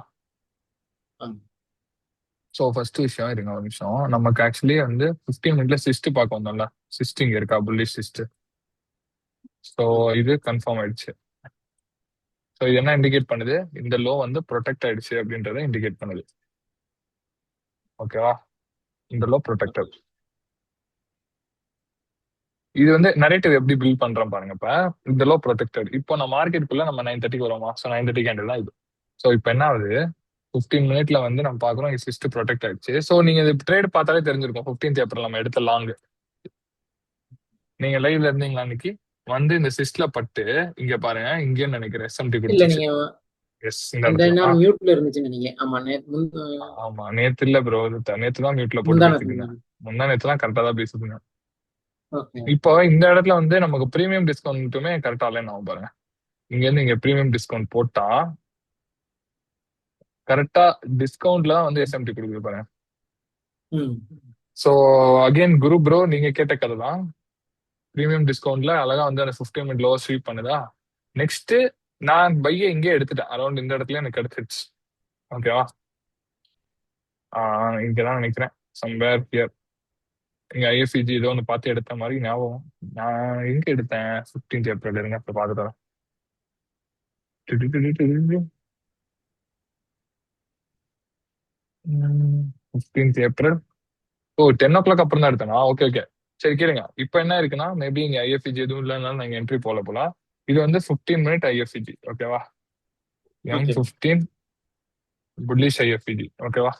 ஸோ ஃபர்ஸ்ட் விஷயம் இருங்க ஒரு நிமிஷம், நமக்கு ஆக்சுவலி வந்து 15 மினிட்ல சிஸ்ட் பார்க்க வந்தோம்ல, சிஸ்ட் இங்க இருக்கா, புல்லிஷ் சிஸ்ட். ஸோ இது கன்ஃபார்ம் ஆயிடுச்சு. ஸோ இது என்ன இண்டிகேட் பண்ணுது, இந்த லோ வந்து ப்ரொடெக்ட் ஆயிடுச்சு அப்படின்றத இண்டிகேட் பண்ணுது. ஓகேவா, இந்த லோ ப்ரொடெக்டட். இது வந்து நரேட்டிவ் எப்படி பில்ட் பண்றோம் பாருங்க. இப்ப இந்த லோ ப்ரொடெக்டட், இப்போ நம்ம மார்க்கெட்டுக்குள்ள நம்ம 9:30 வருவோமா. ஸோ 9:30 கேண்டில் தான் இது. ஸோ இப்போ என்ன ஆகுது, 15 மினிட்ல வந்து நம்ம பாக்குறோம் சிஸ்ட் ப்ரொடெக்ட் ஆயிடுச்சு. ஸோ நீங்க இது ட்ரேட் பார்த்தாலே தெரிஞ்சிருக்கும். 15th ஏப்ரல் நம்ம எடுத்த லாங், நீங்க லைவ்ல இருந்தீங்களா அன்னைக்கு, வந்து இந்த சிஸ்ட்ல பட்டு இங்க பாருங்க, இங்கேயும் நினைக்கிறேன் எஸ்எம்டி கொடுத்துச்சு. எஸ், இந்த இடத்துல மியூட்ல இருந்துச்சு நீங்க. ஆமா நேத்து இல்ல ப்ரோ, நேத்து தான் மியூட்ல போட்டு பேசிட்டு முந்தா நேத்து தான் கரெக்டா தான் பேசிட்டு. இப்போ இந்த இடத்துல வந்து நமக்கு பிரீமியம் டிஸ்கவுண்ட்டுமே கரெக்டா அலைன் ஆகும் பாருங்க. இங்க இருந்து இங்க பிரீமியம் டிஸ்கவுண்ட் போட்டா கரெக்டா டிஸ்கவுண்ட்ல தான் வந்து எஸ்எம்டி கொடுக்குது பாருங்க. ஸோ அகைன் குரு ப்ரோ நீங்க கேட்ட கதை தான். பிரீமியம் டிஸ்கவுண்ட்ல அழகா வந்து அந்த 15 மினிட் லோ ஸ்வீப் பண்ணுதா. நெக்ஸ்ட் நான் பைய இங்கே எடுத்துட்டேன், அரௌண்ட் இந்த இடத்துல எனக்கு எடுத்துருச்சு. ஓகேவா, இங்கதான் நினைக்கிறேன் சம்வேர் ஹியர். இங்க ஐஎஃப்இஜி ஏதோ ஒன்று பார்த்து எடுத்த மாதிரி ஞாபகம். நான் எங்க எடுத்தேன் 15th ஏப்ரல், இருங்க இப்ப பார்த்துட்டேன். 15th ஏப்ரல், ஓ 10 o'clock அப்புறம் தான் எடுத்தேனா. ஓகே ஓகே சரி கேளுங்க. இப்போ என்ன இருக்குன்னா, மேபி இங்க ஐஎஃப்இஜி எதுவும் இல்லைனாலும் நான் என்ட்ரி போல இது வந்து 15 மினிட் ஐஎஃப்இஜி. ஓகேவா? Okay M15 bullish IFVG. ஓகேவா?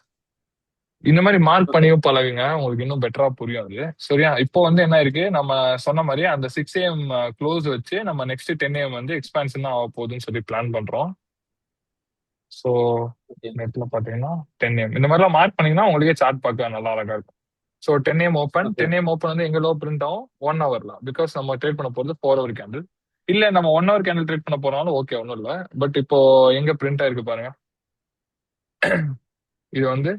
இந்த மாதிரி மார்க் ஓகே பண்ணியும் பழகுங்க, உங்களுக்கு இன்னும் பெட்டரா புரியும் அது. சரியா? இப்போ வந்து என்ன இருக்கு, நம்ம சொன்ன மாதிரி அந்த 6 AM க்ளோஸ் வச்சு நம்ம நெக்ஸ்ட் 10 AM வந்து எக்ஸ்பான்ஷன் தான் ஆக போகுதுன்னு சொல்லி பிளான் பண்றோம். ஸோ ஓகே நெட்ல பாத்தீங்கன்னா 10 AM இந்த மாதிரிலாம் மார்க் பண்ணீங்கன்னா உங்களுக்கே சார்ட் பார்க்க நல்லா அழகா இருக்கும். So 10 AM open, okay 10 AM open வந்து எங்க லோ பிரிண்ட் ஆகும் 1 ஹவர்ல, பிகாஸ் நம்ம ட்ரேட் பண்ண போறது 4 ஹவர் கேண்டில். இல்ல நம்ம 1 ஹவர் கேண்டில் ட்ரேட் பண்ண போறாலும் ஓகே, ஒன்றும் இல்லை. பட் இப்போ எங்க பிரிண்ட் ஆயிருக்கு பாருங்க, இது வந்து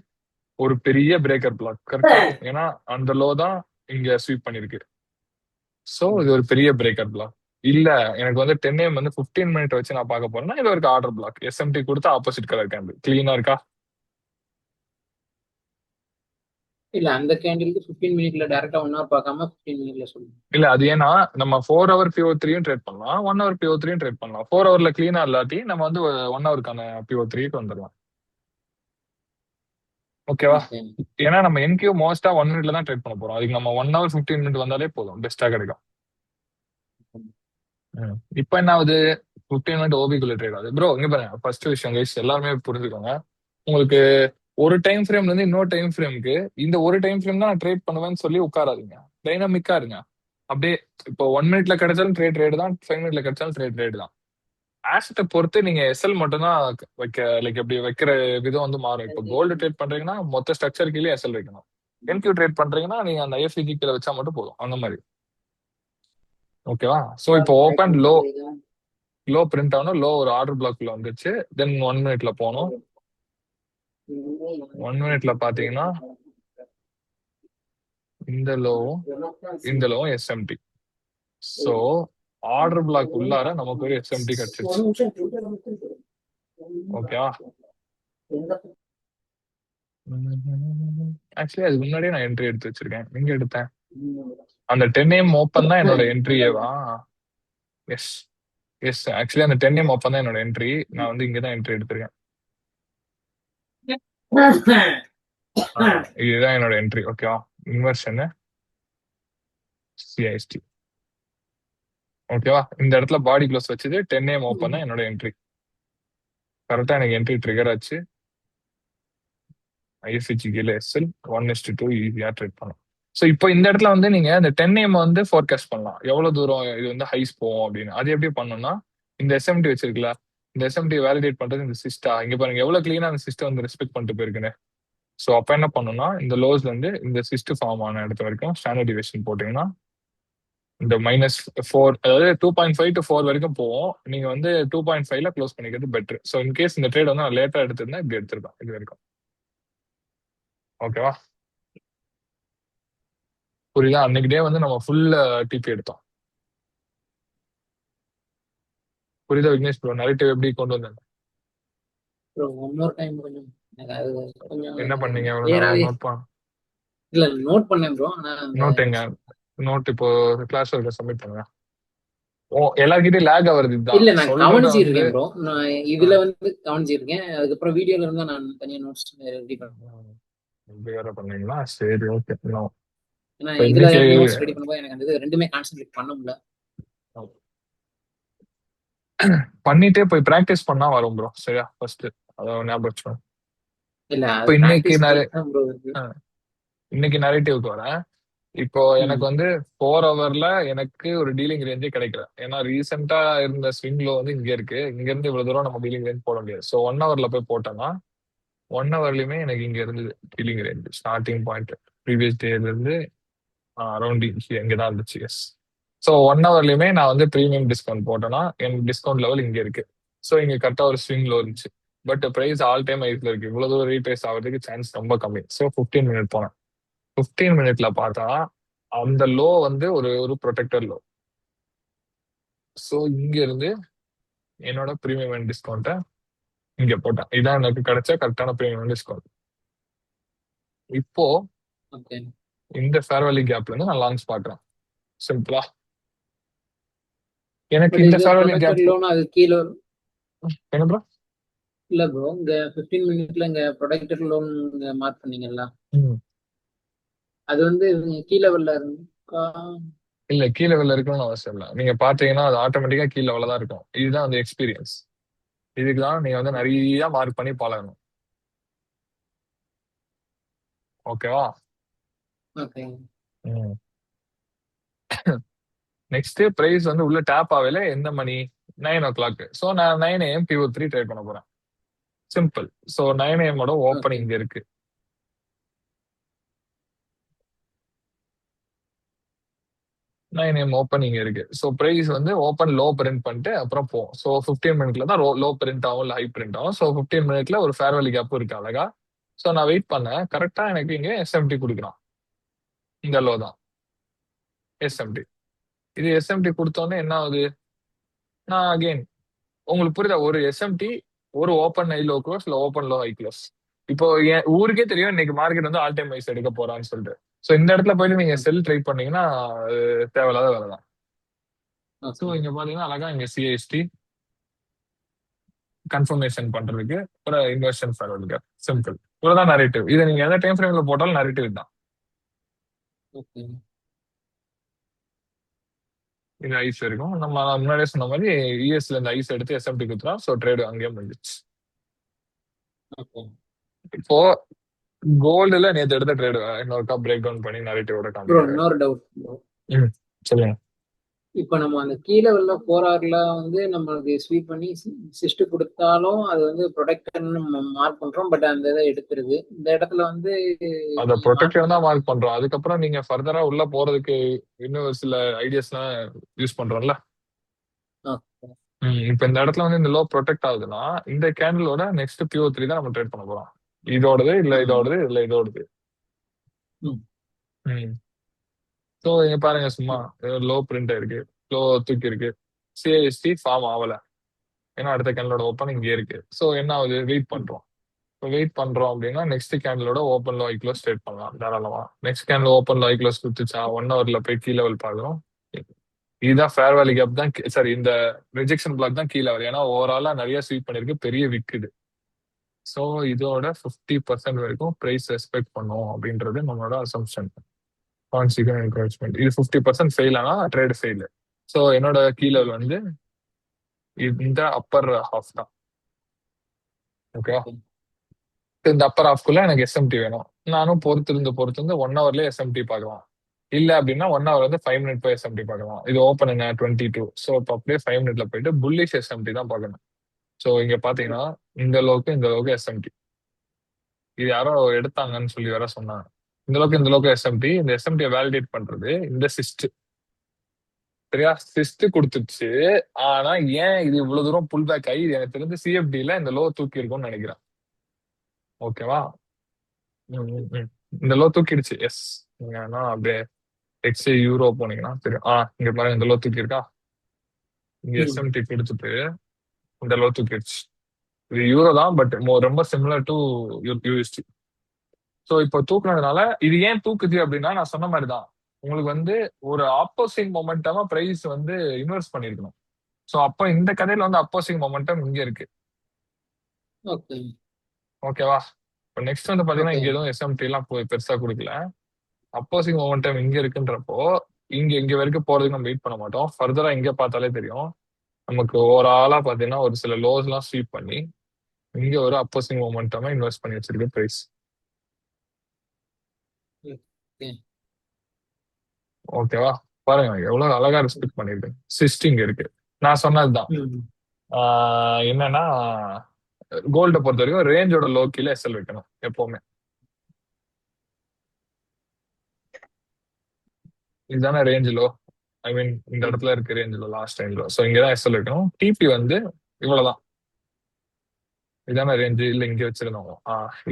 ஒரு பெரிய பிரேக்கர் பிளாக். கரெக்டா? ஏன்னா அந்த லோ தான் இங்க ஸ்வீப் பண்ணிருக்கு. சோ இது ஒரு பெரிய பிரேக்கர் பிளாக். இல்ல எனக்கு வந்து 10 AM வந்து 15 மினிட் வச்சு நான் பார்க்க போறேன்னா இது ஒரு ஆர்டர் பிளாக். எஸ்எம்டி கொடுத்து ஆப்போசிட் கலர் கேண்டில் கிளீனா இருக்கா? இல்ல அந்த கேண்டிலுக்கு 15 மினிட்ல டேரக்டா 1 ஹவர் பார்க்காம 15 மினிட்ல சொல்லுங்க. இல்ல அது ஏன்னா நம்ம 4 ஹவர் PO3யும் ட்ரேட் பண்ணலாம், 1 ஹவர் PO3யும் ட்ரேட் பண்ணலாம். 4 ஹவர்ல கிளீனா இல்லாட்டி நம்ம வந்து 1 ஹவருக்கான PO3க்கு வந்துடலாம். ஓகேவா? ஓகே ஏன்னா நம்ம என்கியூ மோஸ்டா 1 மினிட்ல தான் ட்ரேட் பண்ண போறோம். அதுக்கு நம்ம 1 ஹவர் 15 மினிட் வந்தாலே போதும், பெஸ்டா கிடைக்கும். இப்போ என்ன ஆகுது, 15 மினிட் ஓபிக்குள்ள ட்ரேட் ஆகுது. ப்ரோ இங்க பாருங்க, ஃபர்ஸ்ட் விஷயம் கைஸ் எல்லாருமே புரிஞ்சுக்கோங்க. உங்களுக்கு ஒரு டைம் ஃப்ரேம்ல இருந்து இன்னொரு டைம் ஃப்ரேமுக்கு இந்த ஒரு டைம் ஃப்ரேம் தான் நான் ட்ரேட் பண்ணுவேன்னு சொல்லி உட்காராதீங்க. டைனமிக்கா இருங்க. அப்படியே இப்போ 1 மினிட்ல கிடைச்சாலும் ட்ரேட் தான், 5 மினிட்ல கிடைச்சாலும் ட்ரேட் தான். ஆசெட்டை பொறுத்து நீங்க எஸ்எல் மட்டும் தான் வைக்க, லைக் எப்படி வைக்கிற விதம் வந்து மாறும். இப்போ கோல்டு ட்ரேட் பண்றீங்கன்னா மொத்த ஸ்ட்ரக்சர் கீழே எஸ்எல் வைக்கணும். என்கியூ ட்ரேட் பண்றீங்கன்னா நீங்க அந்த ஐஎஃப்இஜி கீழே வச்சா மட்டும் போதும், அந்த மாதிரி. ஓகேவா? ஸோ இப்போ ஓப்பன் லோ, லோ பிரிண்ட் ஆகணும். லோ ஒரு ஆர்டர் பிளாக்ல வந்துச்சு. தென் 1 மினிட்ல போகணும். 1 மினிட்ல பாத்தீங்கன்னா இந்த லோவும் இந்த லோவும் எஸ்எம்டி. ஸோ ஆர்டர் பிளாக் உள்ளார நமக்கு ஒரு எஸ்எம்டி கிடைச்சிருச்சு. ஓகேவா? ஆக்சுவலி அதுக்கு முன்னாடியே நான் என்ட்ரி எடுத்து வச்சிருக்கேன். எங்க எடுத்தேன்? அந்த 10 AM ஓப்பன் தான் என்னோட என்ட்ரியேவா? எஸ் எஸ், ஆக்சுவலி அந்த 10 AM ஓப்பன் தான் என்னோட என்ட்ரி. நான் வந்து இங்கதான் என்ட்ரி எடுத்திருக்கேன். இதுதான் என்னோட என்ட்ரி. ஓகேவா? இன்வெர்ஷன் சிஐஎஸ்டி. ஓகேவா? இந்த இடத்துல பாடி க்ளோஸ் வச்சது 10 AM ஓப்பன் தான் என்னோட என்ட்ரி. கரெக்டா எனக்கு என்ட்ரி ட்ரிகர் ஆச்சு. ஐஎஃப்இஜி கீழே எஸ்எல் 1:2 ஈஸியா ட்ரேட் பண்ணலாம். ஸோ இப்போ இந்த இடத்துல வந்து நீங்க இந்த 10 AM வந்து ஃபோர்காஸ்ட் பண்ணலாம், எவ்வளவு தூரம் இது வந்து ஹைஸ் போகும் அப்படின்னு. அது எப்படி பண்ணணும்னா, இந்த எஸ்எம்டி வச்சிருக்கல, இந்த எஸ்எம்டி வேலிடேட் பண்றது இந்த சிஸ்டா. இங்க பாருங்க எவ்வளவு கிளீனா அந்த சிஸ்டம் வந்து ரெஸ்பெக்ட் பண்ணிட்டு போயிருக்குன்னு. ஸோ அப்ப என்ன பண்ணணும்னா, இந்த லோஸ்ல இருந்து இந்த சிஸ்ட் ஃபார்ம் ஆன இடத்து வரைக்கும் ஸ்டாண்டர்ட் டிவியேஷன் போட்டீங்கன்னா இந்த -4, அதாவது 2.5 to 4 வரைக்கும் போவோம். நீங்க வந்து 2.5ல க்ளோஸ் பண்ணிக்கிறது பெட்டர். ஸோ இன்கேஸ் இந்த ட்ரேட் வந்து நான் லேட்டா எடுத்திருந்தேன், இப்படி எடுத்திருப்பேன் இது வரைக்கும். ஓகேவா? புரியுதா? அன்னைக்கு டே வந்து நம்ம ஃபுல் டிபி எடுத்தோம். புரியுதா விக்னேஷ் ப்ரோ? நரேட்டிவ் எப்படி கொண்டு வந்தாங்க? ஒன் மோர் டைம் கொஞ்சம் எனக்கு அது கொஞ்சம் என்ன பண்ணீங்க இவ்வளவு நேரம்? கிளியராகவே நோட் பண்ண இல்ல நோட் பண்ணேன் ப்ரோ. ஆனா அந்த நோட் எங்க? நோட் இப்போ கிளாஸ் ஒர்க்க சப்மிட் பண்ணுங்க. ஓ, எல்லார்கிட்டயும் லேக் ஆகுறது இதுதான். இல்ல நான் சொல்றத வந்து கவனிச்சிருக்கேன் ப்ரோ. நான் இதுல வந்து கவனிச்சிருக்கேன். அதுக்கப்புறம் வீடியோல இருந்தா நான் தனியா நோட்ஸ் ரெடி பண்ணேன். இப்படி வேற பண்ணீங்களா? சரி, ஓகே. ஏன்னா இதுல இன்னைக்கு நோட்ஸ் ரெடி பண்ணும்போது எனக்கு அந்த இது ரெண்டுமே கான்சென்ட்ரேட் பண்ண முடியல. பண்ணிட்டே போய் பிராக்டிஸ் பண்ணா வரும் ப்ரோ. சரியா? ஃபர்ஸ்ட் அதை ஞாபகம் வச்சுக்கோங்க. இல்ல இப்போ அது இன்னைக்கு பிராக்டிஸ் நிறைய தான் ப்ரோ இருக்கு. இன்னைக்கு நரேட்டிவ்க்கு வரேன். இப்போ எனக்கு ம். வந்து 4 ஹவர்ல எனக்கு ஒரு டீலிங் ரேஞ்சே கிடைக்கல. ஏன்னா ரீசெண்டா இருந்த ஸ்விங்ல வந்து இங்க இருக்கு. இங்க இருந்து இவ்வளவு தூரம் நம்ம டீலிங் ரேஞ்ச் போட முடியாது. ஸோ 1 ஹவர்ல போய் போட்டோம்னா 1 ஹவர்லயுமே எனக்கு இங்க இருந்தது dealing range. Starting point previous டேல இருந்து அரௌண்ட் இங்கதான் இருந்துச்சு. எஸ். ஸோ 1 ஹவர்லயுமே நான் வந்து ப்ரீமியம் டிஸ்கவுண்ட் போட்டேன்னா என் டிஸ்கவுண்ட் லெவல் இங்க இருக்கு. ஸோ இங்க கரெக்டா ஒரு ஸ்விங்ல இருந்துச்சு. பட் பிரைஸ் ஆல் டைம் ஹைஸ்ல இருக்கு. இவ்வளவு தூரம் ரீட்ரேஸ் ஆகிறதுக்கு சான்ஸ் ரொம்ப கம்மி. ஸோ 15 மினிட் போனேன். 15 மினிட்ல பார்த்தா அந்த லோ வந்து ஒரு ஒரு ப்ரொடெக்டர் லோ. ஸோ இங்க இருந்து என்னோட ப்ரீமியம் டிஸ்கவுண்ட்டை இங்க போட்டேன். இதான் எனக்கு கிடைச்ச கரெக்டான ப்ரீமியம் டிஸ்கவுண்ட். இப்போ ஓகே. இந்த ஃபேர்வெலி கேப்ல இருந்து நான் லாங்ஸ் பாக்குறேன். சிம்பிளா எனக்கு பட் இந்த இது ஃபேர்வெலி ப்ரொடெக்டட் கேப். லோன் அது கீழே வரும். என்ன ப்ரோ? இல்ல ப்ரோ இங்க 15 மினிட்ல இங்க ப்ரொடெக்டட் லோன் மார்க் பண்ணீங்கல்ல, ம். அது வந்து இவங்க கீழே வரல இருக்கா? இல்ல கீழே லெவல்ல இருக்கணும்னு அவசியம் இல்லை. நீங்க பாத்தீங்கன்னா அது ஆட்டோமேட்டிக்கா கீழே லெவல்ல தான் இருக்கும். இதுதான் வந்து எக்ஸ்பீரியன்ஸ். இதுக்கு தான் நீங்க வந்து நிறைய மார்க் பண்ணி பழகணும். ஓகேவா? ஓகே. நெக்ஸ்ட் பிரைஸ் வந்து உள்ள டேப் ஆகல எந்த மணி? 9 o'clock. ஸோ நான் 9 AM PO3 ட்ரை பண்ண போறேன். Simple. So 9 AM okay. Opening இங்க இருக்கு. 9 AM ஓப்பனிங் இருக்கு. ஸோ பிரைஸ் வந்து ஓப்பன் லோ பிரிண்ட் பண்ணிட்டு அப்புறம் போகும். ஸோ 15 minute தான் லோ பிரிண்ட் ஆகும், இல்லை ஹை பிரிண்ட் ஆகும். ஸோ 15 minute ஒரு ஃபேர்வெலி கேப் இருக்கு அழகா. ஸோ நான் வெயிட் பண்ணேன். கரெக்டா எனக்கு இங்க SMT கொடுக்குறான். இந்த லோ தான் SMT. இது SMT கொடுத்தோன்னே என்ன ஆகுது? நான் அகைன் உங்களுக்கு புரியுதா? ஒரு SMT, ஒரு ஓப்பன் ஹை லோ க்ளோஸ், இல்ல ஓப்பன் லோ ஹை க்ளோஸ். இப்போ என் ஊருக்கே தெரியும் இன்னைக்கு மார்க்கெட் வந்து ஆல் டைம் வைஸ் எடுக்க போறான்னு சொல்லிட்டு. ஸோ இந்த இடத்துல போயிட்டு நீங்க செல் ட்ரை பண்ணீங்கன்னா அது தேவையில்லாத வேலை தான். So okay. இங்க பாத்தீங்கன்னா அழகா இங்க CST கன்ஃபர்மேஷன் பண்றதுக்கு ஒரு இன்வெர்ஷன் ஃபார்வர்டு கேப். சிம்பிள். இவ்வளவுதான் நரேட்டிவ். இதை நீங்க எந்த டைம் ஃப்ரேம்ல போட்டாலும் நரேட்டிவ் தான். ஓகே. இது ஐஸ் இருக்கும். நம்ம முன்னாடியே சொன்ன மாதிரி யூஎஸ்ல இருந்து ஐஸ் எடுத்து SMT குத்துறோம். ஸோ ட்ரேடு அங்கேயே முடிஞ்சிச்சு. ஓகே. இப்போ கோல்டுல நேத்து எடுத்த ட்ரேடு இன்னொருக்கா பிரேக் டவுன் பண்ணி நரேட்டிவோட ப்ரோ காமிக்கிறேன். இன்னொரு டவுட். ம் சொல்லுங்க. இப்ப நம்ம அந்த கீழே உள்ள 4 hourல வந்து நம்மளுக்கு ஸ்வீப் பண்ணி சிஸ்ட் கொடுத்தாலும் அது வந்து ப்ரொடெக்டர்னு நம்ம மார்க் பண்றோம். பட் அந்த இதை எடுத்துருது. இந்த இடத்துல வந்து அதை மார்க் ப்ரொடெக்டர் பண்ண. தான் மார்க் பண்றோம். அதுக்கப்புறம் நீங்க ஃபர்தரா உள்ள போறதுக்கு இன்னும் சில ஐடியாஸ்லாம் யூஸ் பண்றோம்ல. ஓகே. இப்ப இந்த இடத்துல வந்து இந்த லோ ப்ரொடெக்ட் ஆகுதுன்னா இந்த கேண்டிலோட நெக்ஸ்ட் PO3 தான் நம்ம ட்ரேட் பண்ண போறோம். இதோடது இல்ல ம். இதோடது இல்ல இதோடது. ம். ம் ஸோ இங்க பாருங்க சும்மா ம். லோ பிரிண்ட் இருக்கு, லோ தூக்கி இருக்கு. CST ஃபார்ம் ஆகல. ஏன்னா அடுத்த கேண்டலோட ஓப்பன் இங்கே இருக்கு. ஸோ என்ன ஆகுது? வெயிட் ம். பண்றோம். இப்போ வெயிட் பண்றோம் அப்படின்னா நெக்ஸ்ட் கேண்டலோட ஓப்பன் லோ ஐ க்ளோஸ் ட்ரேட் பண்ணலாம் தாராளமா. நெக்ஸ்ட் கேண்டில் ஓப்பன் லோ ஐ க்ளோஸ் கொடுத்துச்சா 1 hourல போய் கீ லெவல் பார்க்குறோம். இதுதான் ஃபேர் வேலி கேப் தான். சாரி, இந்த ரிஜெக்ஷன் பிளாக் தான் கீழே வரும். ஏன்னா ஓவராலா நிறைய ஸ்வீப் பண்ணிருக்கு, பெரிய விக்குது. ஸோ இதோட 50% வரைக்கும் ப்ரைஸ் ரெஸ்பெக்ட் பண்ணும் அப்படின்றது நம்மளோட அசம்ஷன். கான்சிக்வன்ட் என்கரேஜ்மெண்ட். இது 50% ஃபெயில் ஆனா ட்ரேட் ஃபெயில். ஸோ என்னோட கீ லெவல் ஓகே. வந்து இந்த அப்பர் ஹாஃப் தான். ஓகேவா? ஓகே. இந்த அப்பர் ஹாஃப்குள்ள எனக்கு SMT வேணும். நானும் பொறுத்திருந்து 1 hourலயே SMT பார்க்கலாம். இல்ல அப்படின்னா 1 hour வந்து 5 minute போய் SMT பார்க்கலாம். இது ஓப்பன் என்ன 22. ஸோ இப்போ அப்படியே 5 minute போயிட்டு புல்லிஷ் SMT தான் பார்க்கணும். ஸோ இங்க பாத்தீங்கன்னா இந்த அளவுக்கு SMT. இது யாரோ எடுத்தாங்கன்னு சொல்லி வேற சொன்னாங்க. இந்த அளவுக்கு SMT. இந்த SMT வேலிடேட் பண்றது இந்த சிஸ்ட். சரியா? சிஸ்ட் கொடுத்துச்சு. ஆனா ஏன் இது இவ்வளவு தூரம் புல் பேக் ஆகி இது எனக்கு தெரிஞ்சு CFD-ல இந்த லோ தூக்கி இருக்கும்னு நினைக்கிறேன். ஓகேவா? ம், ம், ம். இந்த லோ தூக்கிடுச்சு. எஸ். நீங்க வேணா அப்படியே எக்ஸ் யூரோ போனீங்கன்னா தெரியும். இங்க பாருங்க இந்த லோ தூக்கி இருக்கா. இங்க ம். SMT கொடுத்துட்டு இந்த லோ தூக்கிடுச்சு. இது யூரோ தான், பட் ரொம்ப சிமிலர் டு USD. ஸோ இப்போ தூக்குனதுனால இது ஏன் தூக்குது அப்படின்னா நான் சொன்ன மாதிரி தான். உங்களுக்கு வந்து ஒரு ஆப்போசிங் மொமெண்டமா பிரைஸ் வந்து இன்வெஸ்ட் பண்ணிருக்கணும். ஸோ அப்போ இந்த கதையில வந்து அப்போசிங் மொமெண்டம் இங்க இருக்கு. ஓகே. ஓகேவா? இப்போ நெக்ஸ்ட் வந்து பாத்தீங்கன்னா ஓகே. இங்க எதுவும் SMT எல்லாம் பெருசா கொடுக்கல. அப்போசிங் மொமெண்டம் இங்க இருக்குன்றப்போ இங்க வரைக்கும் போறதுக்கு நம்ம வெயிட் பண்ண மாட்டோம். ஃபர்தரா இங்க பார்த்தாலே தெரியும். நமக்கு ஓவராலா பாத்தீங்கன்னா ஒரு சில லோஸ் எல்லாம் ஸ்வீப் பண்ணி இங்க ஒரு அப்போசிங் மொமெண்டமா இன்வெஸ்ட் பண்ணி வச்சிருக்கு பிரைஸ். ஓகே. ஓகேவா? பாருங்க எவ்வளவு அழகா ரெஸ்பெக்ட் பண்ணிருக்கு. சிஸ்டிங் இருக்கு. நான் சொன்னதுதான். ம். என்னன்னா கோல்ட பொறுத்த வரைக்கும் ரேஞ்சோட லோ கீழே SL வைக்கணும் எப்பவுமே. இதுதானே ரேஞ்ச் லோ. ஐ மீன் இந்த ம். இடத்துல இருக்கு range low, last time low. So இங்கதான் SL வைக்கணும். TP வந்து இவ்வளவுதான். இதான ரேஞ்சு இல்ல இங்க வச்சிருந்தோம்.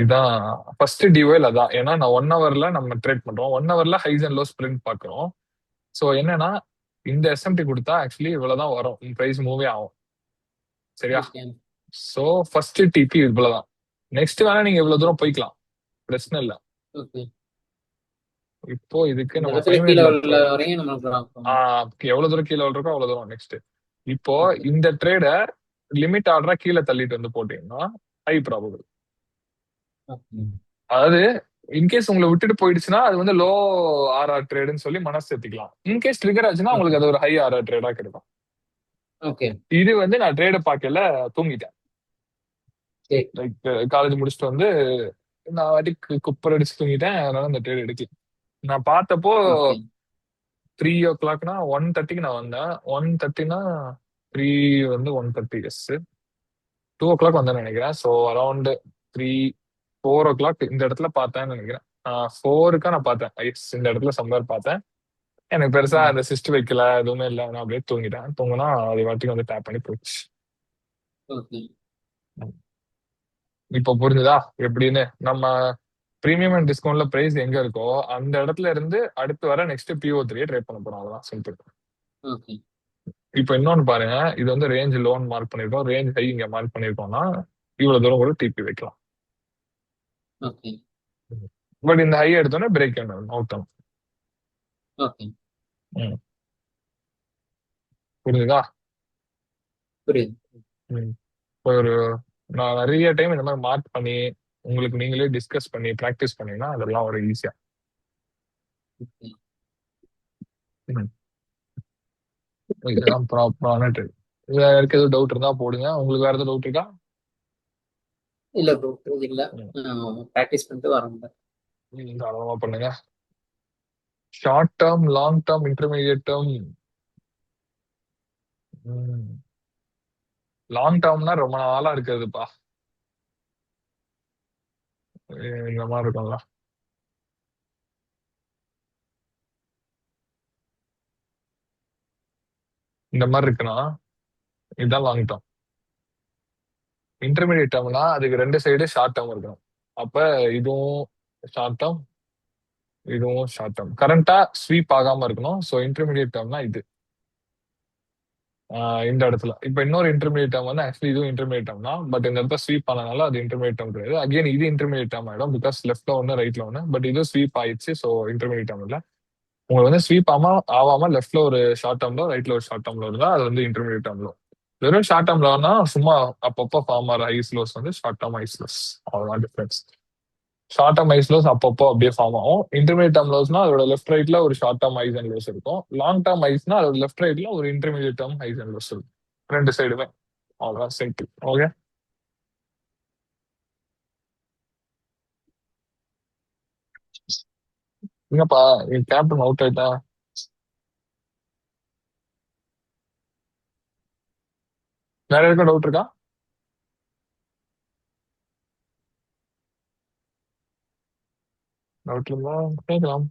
இதான் ஃபர்ஸ்ட் டிஓஎல் அதான். ஏன்னா நான் 1 hourல நம்ம ட்ரேட் பண்றோம். 1 hourல ஹைஸ் அண்ட் லோஸ் பிரிண்ட் பாக்குறோம். ஸோ என்னன்னா இந்த SMT கொடுத்தா ஆக்சுவலி இவ்வளவுதான் வரும், பிரைஸ் மூவே ஆகும். சரியா? ஓகே. ஸோ ஃபர்ஸ்ட் டிபி இவ்வளவுதான். நெக்ஸ்ட் வேணா நீங்க இவ்வளவு தூரம் போய்க்கலாம், பிரச்சனை இல்லை. ஓகே. இப்போ இதுக்கு இந்த நம்ம இடத்துல 5 கீழே மினிட்ல உள்ள வரையும் நம்ம ட்ராப் பண்ணணும். எவ்வளவு தூரம் கீழே இருக்கோ அவ்வளவு தூரம் நெக்ஸ்ட். இப்போ ஓகே. இந்த ட்ரேட லிமிட் ஆர்டரா கீழே தள்ளிட்டு வந்து போட்டீங்கன்னா ஹை ப்ராபபிள். ஓகே. அதாவது இன்கேஸ் உங்களை விட்டுட்டு போயிடுச்சுன்னா அது வந்து லோ ஆர்ஆர் ட்ரேடுன்னு சொல்லி மனசு சேர்த்துக்கலாம். இன்கேஸ் ட்ரிகர் ஆச்சுன்னா ஓகே. உங்களுக்கு அது ஒரு ஹை ஆர்ஆர் ட்ரேடா கிடைக்கும். ஓகே. இது வந்து நான் ட்ரேட பார்க்கல, தூங்கிட்டேன். சரி. லைக் காலேஜ் முடிச்சுட்டு வந்து நான் வாட்டிக்கு குப்பர் அடிச்சு தூங்கிட்டேன். அதனால அந்த ட்ரேட் எடுக்கல. நான் பார்த்தப்போ ஓகே. 3 o'clockனா 1:30க்கு நான் வந்தேன். 1:30னா 3 வந்து 1:30 எஸ் 2 o'clock வந்தேன்னு நினைக்கிறேன். ஸோ அரௌண்ட் 4 o'clock இந்த இடத்துல பார்த்தேன்னு நினைக்கிறேன். 4க்கா நான் பார்த்தேன். எஸ் இந்த இடத்துல சம்பர் பார்த்தேன். எனக்கு பெருசா ம். அந்த சிஸ்ட் வைக்கல, எதுவுமே இல்லை. நான் அப்படியே தூங்கிட்டேன். தூங்கினா அது வாட்டிக்கு வந்து டேப் பண்ணி போச்சு. ஓகே. இப்போ புரிஞ்சுதா எப்படின்னு? நம்ம பிரீமியம் அண்ட் டிஸ்கவுண்ட்ல பிரைஸ் எங்க இருக்கோ அந்த இடத்துல இருந்து அடுத்து வர நெக்ஸ்ட் PO3 ட்ரை பண்ண போறோம். அதான் சிம்பிள். ஓகே. இப்போ இன்னொன்னு பாருங்க, இது வந்து ரேஞ்ச் லோன் மார்க் பண்ணிருக்கோம், ரேஞ்ச் ஹை இங்க மார்க் பண்ணிருக்கோம்னா இவ்வளவு தூரம் கூட டிபி வைக்கலாம். ஓகே. பட் இந்த ஹை எடுத்தோன்னே பிரேக் அவுட் ஆகும். ஓகே. ம். புரிஞ்சுதா? புரியுது. ம். இப்போ ஒரு நான் நிறைய டைம் இந்த மாதிரி மார்க் பண்ணி உங்களுக்கு நீங்களே டிஸ்கஸ் பண்ணி ப்ராக்டிஸ் பண்ணீங்கன்னா அதெல்லாம் ஒரு ஈஸியா. ஓகே. இதுதான் ப்ராப்பரான ட்ரிக். இதுல யாருக்கு எதுவும் டவுட் இருந்தா போடுங்க. உங்களுக்கு வேற எதுவும் டவுட் இருக்கா? இல்ல ப்ரோ, இல்ல. ம். ப்ராக்டிஸ் பண்ணிட்டு வரேன். தாராளமா பண்ணுங்க. Short term, long term, intermediate term. Long டேர்ம்னா ரொம்ப நாளா இருக்குதுப்பா. இந்த மாதிரி இருக்கும்ல. இந்த மாதிரி இருக்குன்னா இதுதான் லாங் டேர்ம். இன்டர்மீடியட் டேர்ம்னா அதுக்கு ரெண்டு சைடு ஷார்ட் டேர்ம் இருக்கணும். அப்ப இதுவும் ஷார்ட் டேர்ம், இதுவும் ஷார்ட் டேர்ம். கரண்டா ஸ்வீப் ஆகாம இருக்கணும். ஸோ இன்டர்மீடியட் டேர்ம்னா இது. இந்த இடத்துல இப்ப இன்னொரு இன்டர்மீடியட் டேர்ம் வந்து ஆக்சுவலி இதுவும் இன்டர்மீடியட் டேர்ம் தான். பட் இந்த இடத்துல ஸ்வீப் ஆனதுனால அது இன்டர்மீடியட் டேர்ம் கிடையாது. அகைன் இது இன்டர்மீடியட் டேர்ம் ஆயிடும் பிகாஸ் லெஃப்ட்ல ஒன்று ரைட்ல ஒன்று. பட் இது ஸ்வீப் ஆயிடுச்சு. ஸோ இன்டர்மீடியட் டேர்ம் இல்ல. உங்களுக்கு வந்து ஸ்வீப் ஆகாம லெஃப்ட்ல ஒரு ஷார்ட் டேர்ம்ல ரைட்ல ஒரு ஷார்ட் டேர்ம்ல இருந்தா அது வந்து இன்டர்மீடியட் டேர்ம்ல. வெறும் ஷார்ட் டேர்ம்லனா சும்மா அப்பப்போ ஃபார்ம் ஆகிற ஐஸ்லோஸ் வந்து ஷார்ட் டேர்ம் ஐஸ்லோஸ். அவ்வளவுதான் டிஃபரன்ஸ். ஷார்ட் டேர்ம் ஐஸ்லோஸ் அப்பப்போ அப்படியே ஃபார்ம் ஆகும். இன்டர்மீடியட் டேர்ம் லோஸ்னா அதோட லெஃப்ட் ரைட்ல ஒரு short term highs and lows இருக்கும். லாங் டேர்ம் ஐஸ்னா அதோட லெஃப்ட் ரைட்ல ஒரு intermediate term highs and lows இருக்கும். ரெண்டு சைடுமே. அவ்வளவுதான் சிம்பிள். ஓகே. என்னப்பா என் கேப்டன் அவுட் ஆயிட்டா? வேற எதுக்கும் டவுட் இருக்கா? டவுட் இருந்தா கேட்கலாம்.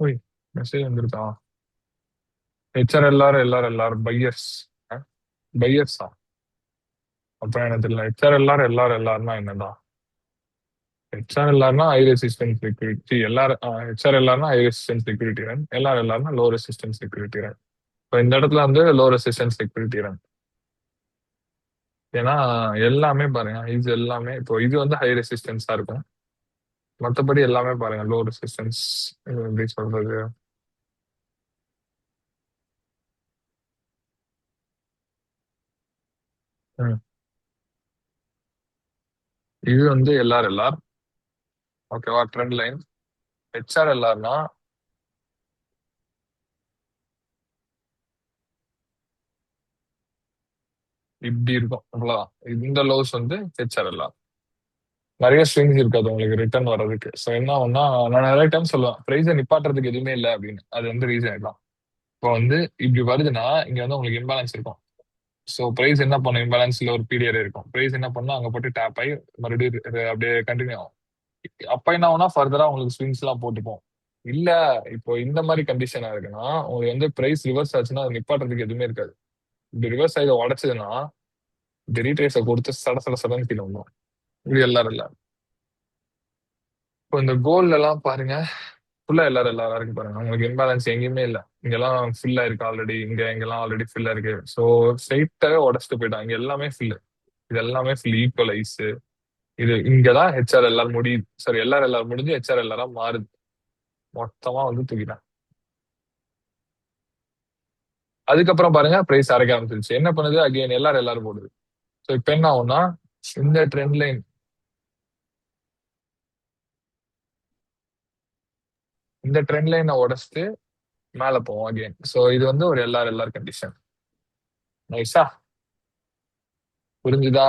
ஓய், மெசேஜ் வந்திருக்கா? எல்லாரும் பையர்ஸ். பையர்ஸா? அப்புறம் எனக்கு தெரியல. எல்லாரும்னா என்னடா? எல்லாரும்னா ஹை ரெசிஸ்டன்ஸ் செக்யூரிட்டி. எல்லாரும் ஹை ரெசிஸ்டன்ஸ் செக்யூரிட்டி ரன். எல்லாரும்னா லோ ரெசிஸ்டன்ஸ் செக்யூரிட்டி ரன். இப்போ இந்த இடத்துல வந்து லோ ரெசிஸ்டன்ஸ் செக்யூரிட்டி ரன். ஏன்னா எல்லாமே பாருங்க, இது எல்லாமே இப்போ இது வந்து ஹை ரெசிஸ்டன்ஸா இருக்கும். மற்றபடி எல்லாமே பாருங்க லோ ரெசிஸ்டன்ஸ். எப்படி சொல்றது? ம். இது வந்து எல்ஆர் ஓகேவா? Trend line. HRLRனா இப்படி இருக்கும். அவ்வளவுதான். இந்த லோஸ் வந்து HRLR. நிறைய ஸ்விங்ஸ் இருக்காது உங்களுக்கு ரிட்டர்ன் வர்றதுக்கு. ஸோ என்ன ஆகும்னா, நான் நிறைய டைம் சொல்லுவேன் பிரைஸை நிப்பாட்டுறதுக்கு எதுவுமே இல்லை அப்படின்னு. அது வந்து ரீசன் தான். இப்போ வந்து இப்படி வருதுன்னா இங்க வந்து உங்களுக்கு இம்பேலன்ஸ் இருக்கும். ஸோ பிரைஸ் என்ன பண்ணும்? இம்பேலன்ஸ்ல ஒரு பீரியட் இருக்கும். பிரைஸ் என்ன பண்ணும்? அங்க போட்டு டேப் ஆகி மறுபடியும் அப்படியே கண்டினியூ ஆகும். அப்ப என்ன ஆகும்னா ஃபர்தரா உங்களுக்கு ஸ்விங்ஸ் எல்லாம் போட்டுப்போம். இல்ல இப்போ இந்த மாதிரி கண்டிஷனா இருக்குன்னா உங்களுக்கு வந்து பிரைஸ் ரிவர்ஸ் ஆச்சுன்னா அது நிப்பாட்டுறதுக்கு எதுவுமே இருக்காது. இப்படி ரிவர்ஸ் ஆகி உடச்சதுன்னா இந்த ரீட்ரேஸை கொடுத்து சட சட சடன்னு கீழே வந்துடும். இது எல்லாரும் இல்ல. இப்போ இந்த கோல்ல எல்லாம் பாருங்க, ஃபுல்லா எல்லாரும் இருக்கு பாருங்க. உங்களுக்கு இம்பேலன்ஸ் எங்கேயுமே இல்ல. இங்கெல்லாம் ஃபில்லா இருக்கு ஆல்ரெடி, இங்கெல்லாம் ஆல்ரெடி ஃபில்லா இருக்கு. ஸோ ஸ்ட்ரைட்டாவே உடச்சிட்டு போயிட்டாங்க. இங்க எல்லாமே ஃபில். இது எல்லாமே ஃபில் ஈக்குவலைஸ். இது இங்கதான் ஹெச்ஆர் முடியுது. சாரி, எல்லாரும் முடிஞ்சு ஹெச்ஆர் மாறுது. மொத்தமா வந்து தூக்கிட்டாங்க. அதுக்கப்புறம் பாருங்க பிரைஸ் அரைக்க ஆரம்பிச்சிருச்சு. என்ன பண்ணுது, அகைன் எல்லாரும் போடுது. ஸோ இப்ப என்ன ஆகும்னா இந்த ட்ரெண்ட் லைன், இந்த ட்ரெண்ட் லைனை உடச்சிட்டு மேல போவோம் அகைன். ஸோ இது வந்து ஒரு எல்லார் கண்டிஷன். நைஸா புரிஞ்சுதா?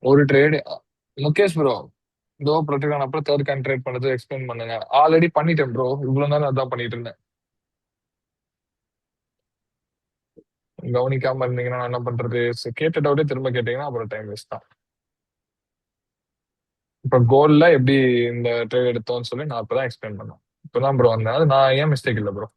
ஒரு ட்ரேடு. முகேஷ் ப்ரோ, இதோ ப்ரொடெக்ட் ஆன அப்புறம் தேர்ட் கேன் ட்ரேட் பண்ணது எக்ஸ்பிளைன் பண்ணுங்க. ஆல்ரெடி பண்ணிட்டேன் ப்ரோ, இவ்வளவு நேரம் அதான் பண்ணிட்டு இருந்தேன். கவனிக்காம இருந்தீங்கன்னா நான் என்ன பண்றது? கேட்ட டவுட்டே திரும்ப கேட்டீங்கன்னா அப்புறம் டைம் வேஸ்ட் தான். இப்ப கோல்ல எப்படி இந்த ட்ரேட் எடுத்தோம்னு சொல்லி நான் இப்பதான் எக்ஸ்பிளைன் பண்ணேன். இப்பதான் ப்ரோ வந்தேன். அது நான் ஏன் மிஸ்டேக் இல்லை ப்ரோ.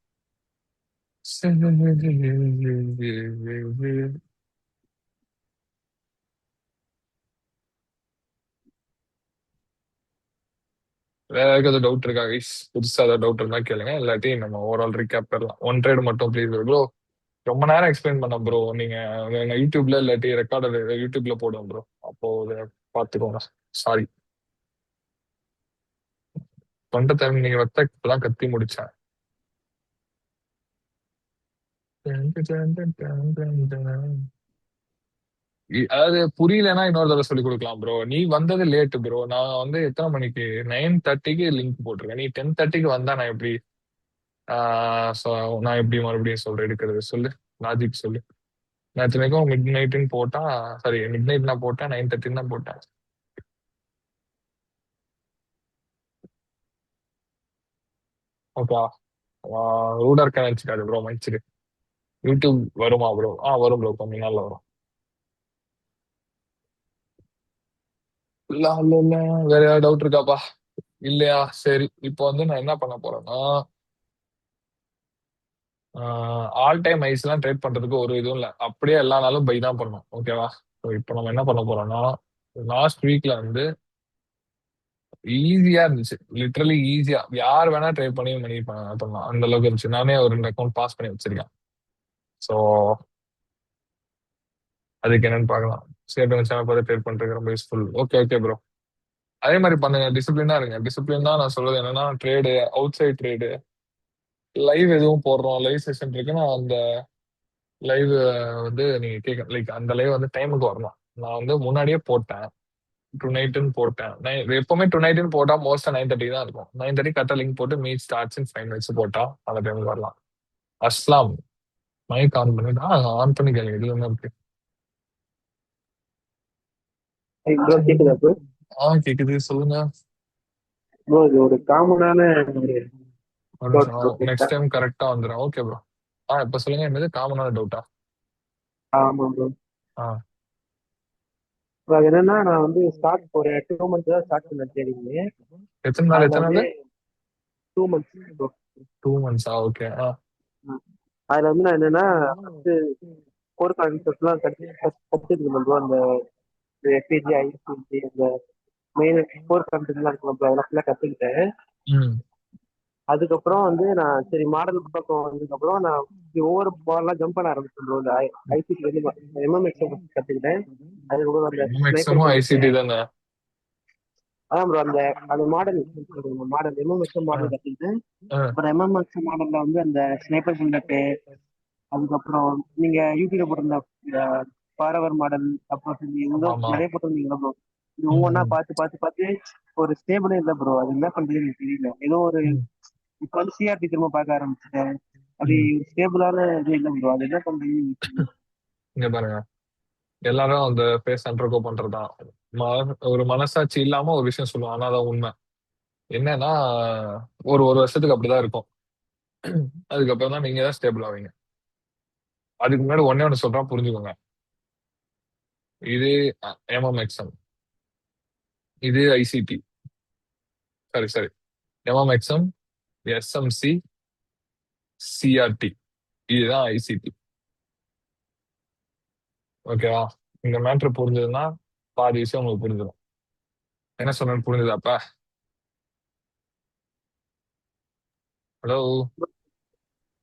வேற ஏதாவது டவுட் இருக்கா கைஸ்? புதுசா ஏதாவது டவுட் இருந்தா கேளுங்க, இல்லாட்டி நம்ம ஓவரால் ரீகேப் பண்ணலாம். ஒன் ட்ரேட் மட்டும் ப்ளீஸ் ப்ரோ. ரொம்ப நேரம் எக்ஸ்பிளைன் பண்ண ப்ரோ. நீங்க யூடியூப்ல இல்லாட்டி ரெக்கார்டர் யூடியூப்ல போடுவோம் ப்ரோ. அப்போ இதை பார்த்துக்கோங்க. சாரி. தொண்டை டைம் நீங்க வச்சா இப்பதான் கத்தி முடிச்சேன். அதாவது புரியலன்னா இன்னொரு தடவை சொல்லி கொடுக்கலாம் ப்ரோ. நீ வந்தது லேட் ப்ரோ. நான் வந்து எத்தனை மணிக்கு 9:30க்கு லிங்க் போட்டிருக்கேன். நீ 10:30க்கு வந்தா நான் எப்படி நான் எப்படி மறுபடியும் சொல்றேன் எடுக்கிறது சொல்லு. லாஜிக் சொல்லு. நான் இத்தனைக்கும் மிட் நைட்டுன்னு போட்டா, சாரி மிட் நைட் நான் போட்டேன், 9:30 தான் போட்டேன். ஓகே. ரூடா இருக்க நினைச்சுக்காது ப்ரோ, மன்னிச்சிடு. யூடியூப் வருமா ப்ரோ? வரும் ப்ரோ, கொஞ்ச நாள்ல வரும். இல்ல இல்ல இல்ல, வேற ஏதாவது டவுட் இருக்காப்பா? இல்லையா? சரி, இப்போ வந்து நான் என்ன பண்ண போறேன்னா ஆல் டைம் ஐஸ் எல்லாம் ட்ரேட் பண்றதுக்கு ஒரு இதுவும் இல்லை. அப்படியே எல்லா நாளும் பை தான் பண்ணணும். ஓகேவா? ஸோ இப்போ நம்ம என்ன பண்ண போறோம்னா லாஸ்ட் வீக்ல வந்து ஈஸியா இருந்துச்சு. லிட்டரலி ஈஸியா யார் வேணா ட்ரை பண்ணி மணி பண்ணலாம். அந்த அளவுக்கு இருந்துச்சு. நானே ஒரு 2 அக்கௌண்ட் பாஸ் பண்ணி வச்சிருக்கேன். ஸோ அதுக்கு என்னன்னு பார்க்கலாம். சேவ் சேனல் பார்த்து ட்ரேட் பண்றது ரொம்ப யூஸ்ஃபுல். Okay okay bro. அதே மாதிரி பண்ணுங்க, டிசிப்ளினா இருங்க. டிசிப்ளின் தான் நான் சொல்றது. என்னன்னா trade, outside trade, live எதுவும் போடுறோம், லைவ் செஷன் இருக்குன்னா அந்த லைவ் வந்து நீங்க கேட்க லைக் அந்த லைவ் வந்து டைமுக்கு வரணும். நான் வந்து முன்னாடியே போட்டேன். டு நைட்டுன்னு போட்டேன். எப்பவுமே டு நைட்டுன்னு போட்டா மோஸ்டா 9:30 தான் இருக்கும். 9:30 கரெக்டா லிங்க் போட்டு மீட் ஸ்டார்ட்ஸ் இன் 5 minutes போட்டா அந்த டைமுக்கு வரலாம். அஸ்லாம், மைக் ஆன் பண்ணிட்டு ஆன் பண்ணி கேளுங்க. இதுல என்ன இருக்கு? ப்ரோ கேக்குதா ப்ரோ? கேக்குது, சொல்லுங்க. ப்ரோ இது ஒரு காமனான ஒரு ஒரு டவுட் ப்ரோ நிமிஷம், கேட்டா. நெக்ஸ்ட் டைம் கரெக்டா வந்துடும். Okay bro. இப்ப சொல்லுங்க, என்னது காமனான டவுட்டா? ஆமா ப்ரோ. ஆ அது என்னன்னா நான் வந்து ஸ்டார்ட் ஒரு 2 months தான் ஸ்டார்ட் பண்ண ட்ரேடிங். எத்தனை நாள் அதுல எத்தனை வந்து நாள்? 2 months ப்ரோ. 2 months okay. அதுல வந்து நான் என்னன்னா ஃபர்ஸ்ட் கோர் கான்செப்ட் எல்லாம் கத்துக்கிட்டு ப்ரோ. அந்த எஃபிஜி ஐசிஜி அந்த மெயின் கோர் கான்செப்ட் எல்லாம் இருக்கும் ப்ரோ. அதெல்லாம் ஃபுல்லா கத்துக்கிட்டேன். ம் அதுக்கப்புறம் வந்து நான் சரி மாடல் பக்கம் வந்ததுக்கப்புறம் நான் ஒவ்வொரு பால்லாம் ஜம்ப் பண்ண ஆரம்பிச்சேன் ப்ரோ. இந்த ஐசிடி வந்து எம்எம்எக்ஸ் கத்துக்கிட்டேன். அதுக்கப்புறம் அந்த ஸ்னைப்பர் மேக்ஸிமம் ஐசிடி கத்துக்கிட்டேன். தானே? அதான் ப்ரோ அந்த அந்த மாடல் மாடல் எம்எம்எக்ஸ் ஆ மாடல் கத்துக்கிட்டேன். ஆ அப்புறம் எம்எம்எக்ஸ் மாடல்ல வந்து அந்த ஸ்னைப்பர் புல்லட்டு, அதுக்கப்புறம் நீங்க யூடியூப்ல போட்டிருந்த ஃபாரவர் மாடல், அப்புறம் ஆமா இன்னும் ஆமா. நிறைய போட்டிருந்தீங்களா ப்ரோ. இது ம் ஒவ்வொன்றா ம் பார்த்து பார்த்து பார்த்து ஒரு ஸ்டேபிளே இல்லை ப்ரோ. அது என்ன பண்றதுன்னு எனக்கு தெரியல. ஏதோ ஒரு ம் இப்ப வந்து சிஆர்டி திரும்ப பார்க்க ஆரம்பிச்சிட்டேன். அது ம். ஸ்டேபிளான இது இல்லை ப்ரோ. அது என்ன பண்றதுன்னு எனக்கு தெரியல. இங்க பாருங்க, எல்லாரும் அந்த ஃபேஸ் அண்டர்கோ பண்றதுதான். ஒரு மனசாட்சி இல்லாம ஒரு விஷயம் சொல்லுவாங்க, ஆனா அதான் உண்மை. என்னன்னா ஒரு ஒரு வருஷத்துக்கு அப்படிதான் இருக்கும். அதுக்கப்புறம் தான் நீங்க தான் ஸ்டேபிள் ஆவீங்க. அதுக்கு முன்னாடி ஒன்னே ஒன்று சொல்றேன், புரிஞ்சுக்கோங்க. இது எம்எம்எக்ஸ்எம், இது ICT, sorry sorry, MMXM, SMC, CRT, இதுதான் ஐசிடி. ஓகேவா? இந்த மேட்ரு புரிஞ்சதுன்னா பாதி விஷயம் உங்களுக்கு புரிஞ்சிடும். என்ன சொன்னு புரிஞ்சுதாப்பா? ஹலோ?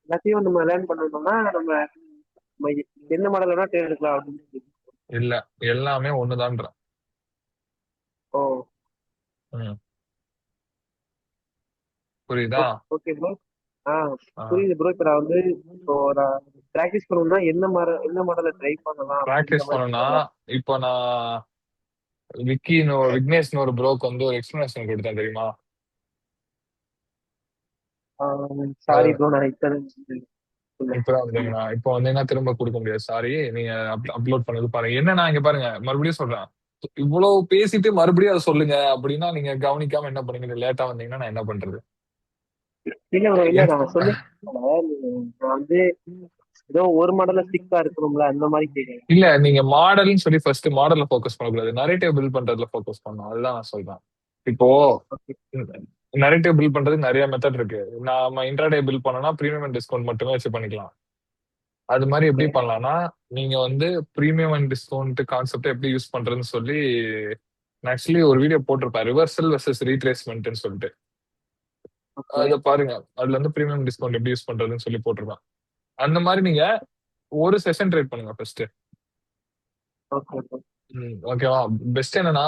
எல்லாத்தையும் நம்ம லேர்ன் பண்ணணும்னா நம்ம நம்ம என்ன மாடல் வேணா தேர்ந்தெடுக்கலாம் அப்படின்னு. இல்ல, எல்லாமே ஒண்ணுதான்ற. ஓ, புரியுதா? Okay bro. ஆ, ஆ. புரியுது ப்ரோ. இப்ப நான் வந்து இப்போ நான் பிராக்டிஸ் பண்ணணும்னா என்ன மாடலை ட்ரை பண்ணலாம் அப்படின்ற ப்ராக்டிஸ் மாதிரி பண்ணனா சொல்லலாம். இப்போ நான் விக்னேஷ்னு ஒரு ப்ரோக்கு வந்து ஒரு எக்ஸ்பிளனேஷன் கொடுத்தேன் தெரியுமா? சாரி அது ப்ரோ, நான் இப்பதான் இப்பதான் வந்தீங்களா? இப்போ வந்தீங்கன்னா திரும்ப கொடுக்க முடியாது, சாரி. நீங்க அப்லோட் பண்ணது பாருங்க. என்ன நான் இங்க பாருங்க மறுபடியும் சொல்றேன், இவ்வளவு பேசிட்டு மறுபடியும் அதை சொல்லுங்க அப்படின்னா நீங்க கவனிக்காம என்ன பண்ணீங்க? லேட்டா வந்தீங்கன்னா நான் என்ன பண்றது? இல்ல ப்ரோ, இல்ல என்- நான் சொல்லி நான் வந்து ஏதோ ஒரு மாடல்ல ஸ்டிக்கா இருக்கணும்ல அந்த மாதிரி கேட்கறேன். இல்ல, நீங்க மாடல்னு சொல்லி ஃபர்ஸ்ட் மாடல்ல ஃபோக்கஸ் பண்ணக்கூடாது, நரேட்டிவ் பில்ட் பண்றதுல ஃபோக்கஸ் பண்ணணும். அதுதான் நான் சொல்றேன். இப்போ ஓகே. நரேட்டிவ் பில்ட் பண்றதுக்கு நிறைய மெத்தட் இருக்கு. நாம இன்ட்ராடே பில்ட் பண்ணோம்னா ப்ரீமியம் அண்ட் டிஸ்கவுண்ட் மட்டுமே வச்சு பண்ணிக்கலாம். அது மாதிரி எப்படி ஓகே. பண்ணலாம்னா, நீங்க வந்து ப்ரீமியம் அண்ட் டிஸ்கவுண்ட் கான்செப்ட் எப்படி யூஸ் பண்றதுன்னு சொல்லி நான் ஆக்சுவலி ஒரு வீடியோ போட்டிருப்பேன், ரிவர்சல் வெர்சஸ் ரீட்ரேஸ்மெண்ட்னு சொல்லிட்டு. ஓகே. அதை பாருங்க, அதுல வந்து ப்ரீமியம் டிஸ்கவுண்ட் எப்படி யூஸ் பண்றதுன்னு சொல்லி போட்டிருப்பேன். அந்த மாதிரி நீங்க ஒரு செஷன் ட்ரேட் பண்ணுங்க ஃபர்ஸ்ட். ஓகே. ஓகே. ஓகேவா? பெஸ்ட் என்னன்னா,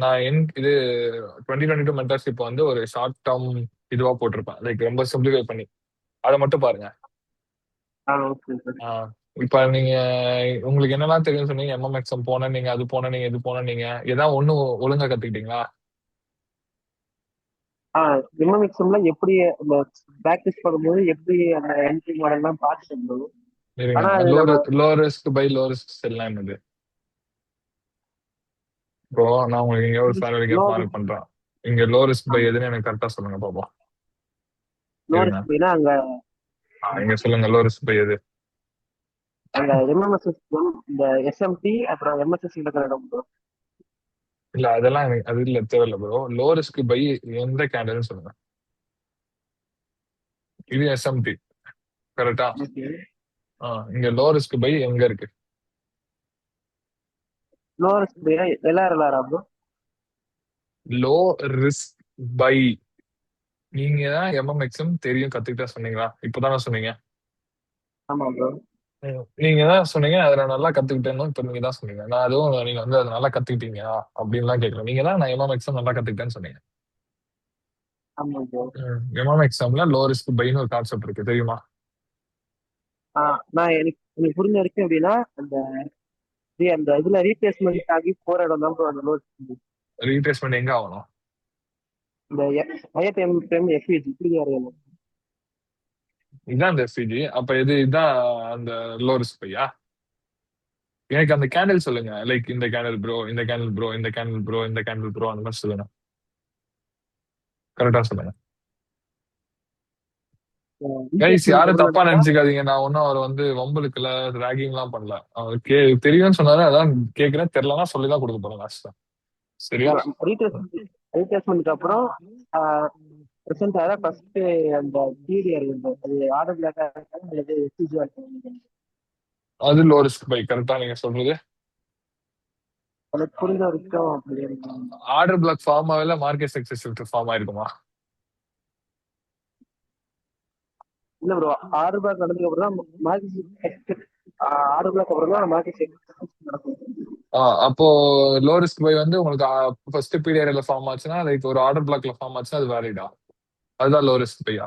நான் இது 2022 மென்டர்ஷிப் வந்து ஒரு ஷார்ட் டேர்ம் இதுவா போட்டிருப்பேன், லைக் ரொம்ப சிம்பிளிஃபை பண்ணி. அதை மட்டும் பாருங்க. Okay sir. ஆஹ் இப்ப நீங்க உங்களுக்கு என்னெல்லாம் தெரியும் சொன்னீங்க? எம்எம்எக்ஸ்எம் போன நீங்க, அது போன நீங்க, இது போன நீங்க, ஏதாவது ஒண்ணு ஒழுங்கா கத்துக்கிட்டீங்களா? எம்எம்எக்ஸ்எம்ல எப்படி அந்த பிராக்டிஸ் பண்ணும்போது எப்படி அந்த என்ட்ரி மாடல்லாம் பார்த்துட்டு ப்ரோ. இருங்க, ஆனா அது நம்ம low risk buy low risk செல்லாம் என்னது? இப்போ நான் உங்களுக்கு இங்க ஒரு சாலரி கேப் மார்க் பண்றேன். இங்க லோ ரிஸ்க் பை எதுன்னு எனக்கு கரெக்டா சொல்லுங்க பாப்போம். லோ இருங்க, ரிஸ்க் அங்க இங்க சொல்லுங்க லோ ரிஸ்க் பை எது? அங்க எம்எம்எஸ்எஸ் இந்த எஸ்எம்டி அப்புறம் எம்எஸ்எஸ் இருக்கிற இடம் ப்ரோ. இல்ல அதெல்லாம் எனக்கு அது இல்ல, தேவையில்ல ப்ரோ. லோ ரிஸ்க் பை எந்த கேண்டல்னு சொல்லுங்க. இது எஸ்எம்டி, கரெக்டா? ஓகே. இங்க லோ ரிஸ்க் பை எங்க இருக்கு? லோ ரிஸ்க் எல்ஆர்எல்ஆரா ப்ரோ? லோ ரிஸ்க் பை, நீங்க தான் எம்எம்எக்ஸ்எம் தெரியும் கத்துக்கிட்டா சொன்னீங்களா? இப்பதானே சொன்னீங்க. ஆமா ப்ரோ. நீங்க தான் சொன்னீங்க அதை நான் நல்லா கத்துக்கிட்டேன்னு. இப்ப நீங்க தான் சொன்னீங்க, நான் அதுவும் நீங்க வந்து அதை நல்லா கத்துக்கிட்டீங்களா அப்படின்லாம் கேட்கல. நீங்க தான் நான் எம்எம்எக்ஸ்எம் நல்லா கத்துக்கிட்டேன்னு சொன்னீங்க. ஆமா ப்ரோ. எம்எம்எக்ஸ்எம்ல லோ ரிஸ்க் பைன்னு ஒரு கான்செப்ட் இருக்கு, தெரியுமா? நான் எனக்கு எனக்கு புரிஞ்ச வரைக்கும் எப்படின்னா அந்த அந்த இதுல ரீப்ளேஸ்மெண்ட் ஆகி போற இடம் தான் ப்ரோ அந்த லோ ரிஸ்க். ரீட்ரேஸ்மெண்ட் எங்க ஆகணும்? இந்த ஐஎஃப்எம் எஃப்இஜி இப்படி அறியணும். இதுதான் இந்த எஃப்சிஜி. அப்ப இதுதான் அந்த லோ ரிஸ்க் பையா? எனக்கு அந்த கேண்டில் சொல்லுங்க, லைக் இந்த கேண்டில் ப்ரோ, இந்த கேண்டில் ப்ரோ, இந்த கேண்டில் ப்ரோ, இந்த கேண்டில் ப்ரோ, அந்த மாதிரி சொல்லுங்க. கரெக்டா சொல்லுங்க கைஸ். ரீப்ளேஸ்மெண்ட் யாரும் தப்பா எவ்வளோன்னா நினைச்சுக்காதீங்க, நான் ஒன்னும் அவர் வந்து வம்புலுக்குல ராகிங் எல்லாம் பண்ணல. அவர் தெரியும்னு சொன்னாரு, அதான் கேக்குறேன். தெரியலன்னா சொல்லிதான் கொடுக்க போறேன் லாஸ்ட். சரியா? ரீப்ளேஸ்மெண்ட்க்கு அப்புறம் பிரசன்ட் ஆகிற ஃபர்ஸ்ட் அந்த பீரியட் இருக்கும் அது ஆர்டர் பிளாக்கா இருக்காது அல்லது எஸ்டிஜியா இருக்கும். அது லோ ரிஸ்க் பை, கரெக்டா நீங்க சொல்றது. எனக்கு புரிஞ்ச வரைக்கும் அப்படி இருக்கும். ஆர்டர் பிளாக் ஃபார்ம் ஆகல, மார்க்கெட் சக்சஸ் ஃபார்ம் ஆயிருக்குமா? இல்ல ப்ரோ, ஆர்டர் பிளாக் நடந்ததுக்கு அப்புறம் தான் மார்க்கெட் ஆர்டர் பிளாக் அப்புறம் தான் மார்க்கெட் நடக்கும். அப்போ லோ ரிஸ்க் பை வந்து உங்களுக்கு ஃபர்ஸ்ட் பீரியட்ல ஃபார்ம் ஆச்சுன்னா, லைக் ஒரு ஆர்டர் பிளாக்ல ஃபார்ம் ஆச்சுன்னா அது வேலிடா? அதுதான் லோ ரிஸ்க் பையா?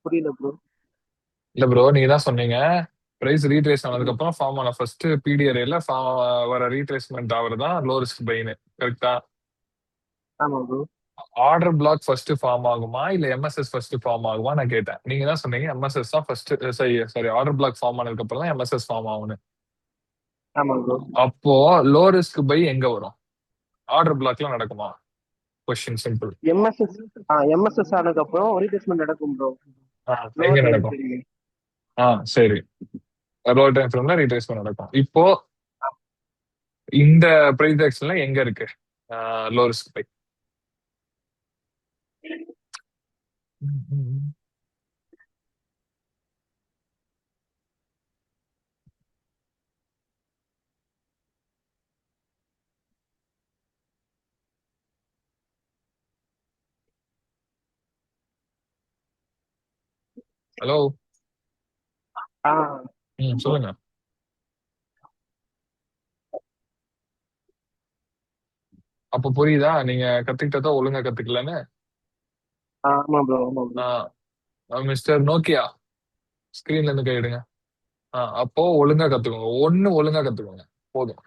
புரியல ப்ரோ. இல்ல ப்ரோ, நீங்க தான் சொன்னீங்க பிரைஸ் ரீட்ரேஸ் ஆனதுக்கு அப்புறம் ஃபார்ம் ஆன ஃபர்ஸ்ட் பிடிஆர்ஏல வர ரீட்ரேஸ்மெண்ட் ஆகுறதான் லோ ரிஸ்க் பைன்னு, கரெக்டா? ஆமா bro. Order block first form ஆகுமா இல்ல எம்எஸ்எஸ் ஃபர்ஸ்ட் ஃபார்ம் ஆகுமா நான் கேட்டேன். நீங்க தான் சொன்னீங்க எம்எஸ்எஸ் தான் ஃபர்ஸ்ட். சரி சாரி, ஆர்டர் பிளாக் ஃபார்ம் ஆனதுக்கு அப்புறம் தான் எம்எஸ்எஸ் ஃபார்ம் ஆகும்னு. ஆமா ப்ரோ. அப்போ லோ ரிஸ்க் பை எங்க வரும்? ஆர்டர் பிளாக்ல நடக்குமா? Question simple. எம்எஸ்எஸ் எம்எஸ்எஸ் ஆனதுக்கு அப்புறம் ரீப்ளேஸ்மெண்ட் நடக்கும் ப்ரோ. எங்க லோவர் டைம் நடக்கும்? பீரியட். சரி, லோ டைம் ஃப்ரேம்ல ரீட்ரேஸ்மெண்ட் நடக்கும். இப்போ இந்த பிரைஸ் ஆக்ஷன்ல எங்க இருக்கு லோ ரிஸ்க் பை? ஹலோ. ஆஹ் சொல்லுங்க. அப்ப புரியுதா நீங்க கத்துக்கிட்டதா ஒழுங்கா கத்துக்கலன்னு? ஆமா ப்ரோ, ஆமா ப்ரோ. மிஸ்டர் நோக்கியா, ஸ்கிரீன்ல இருந்து கையிடுங்க. அப்போ ஒழுங்கா கத்துக்கோங்க, ஒழுங்கா கத்துக்கோங்க போதும்.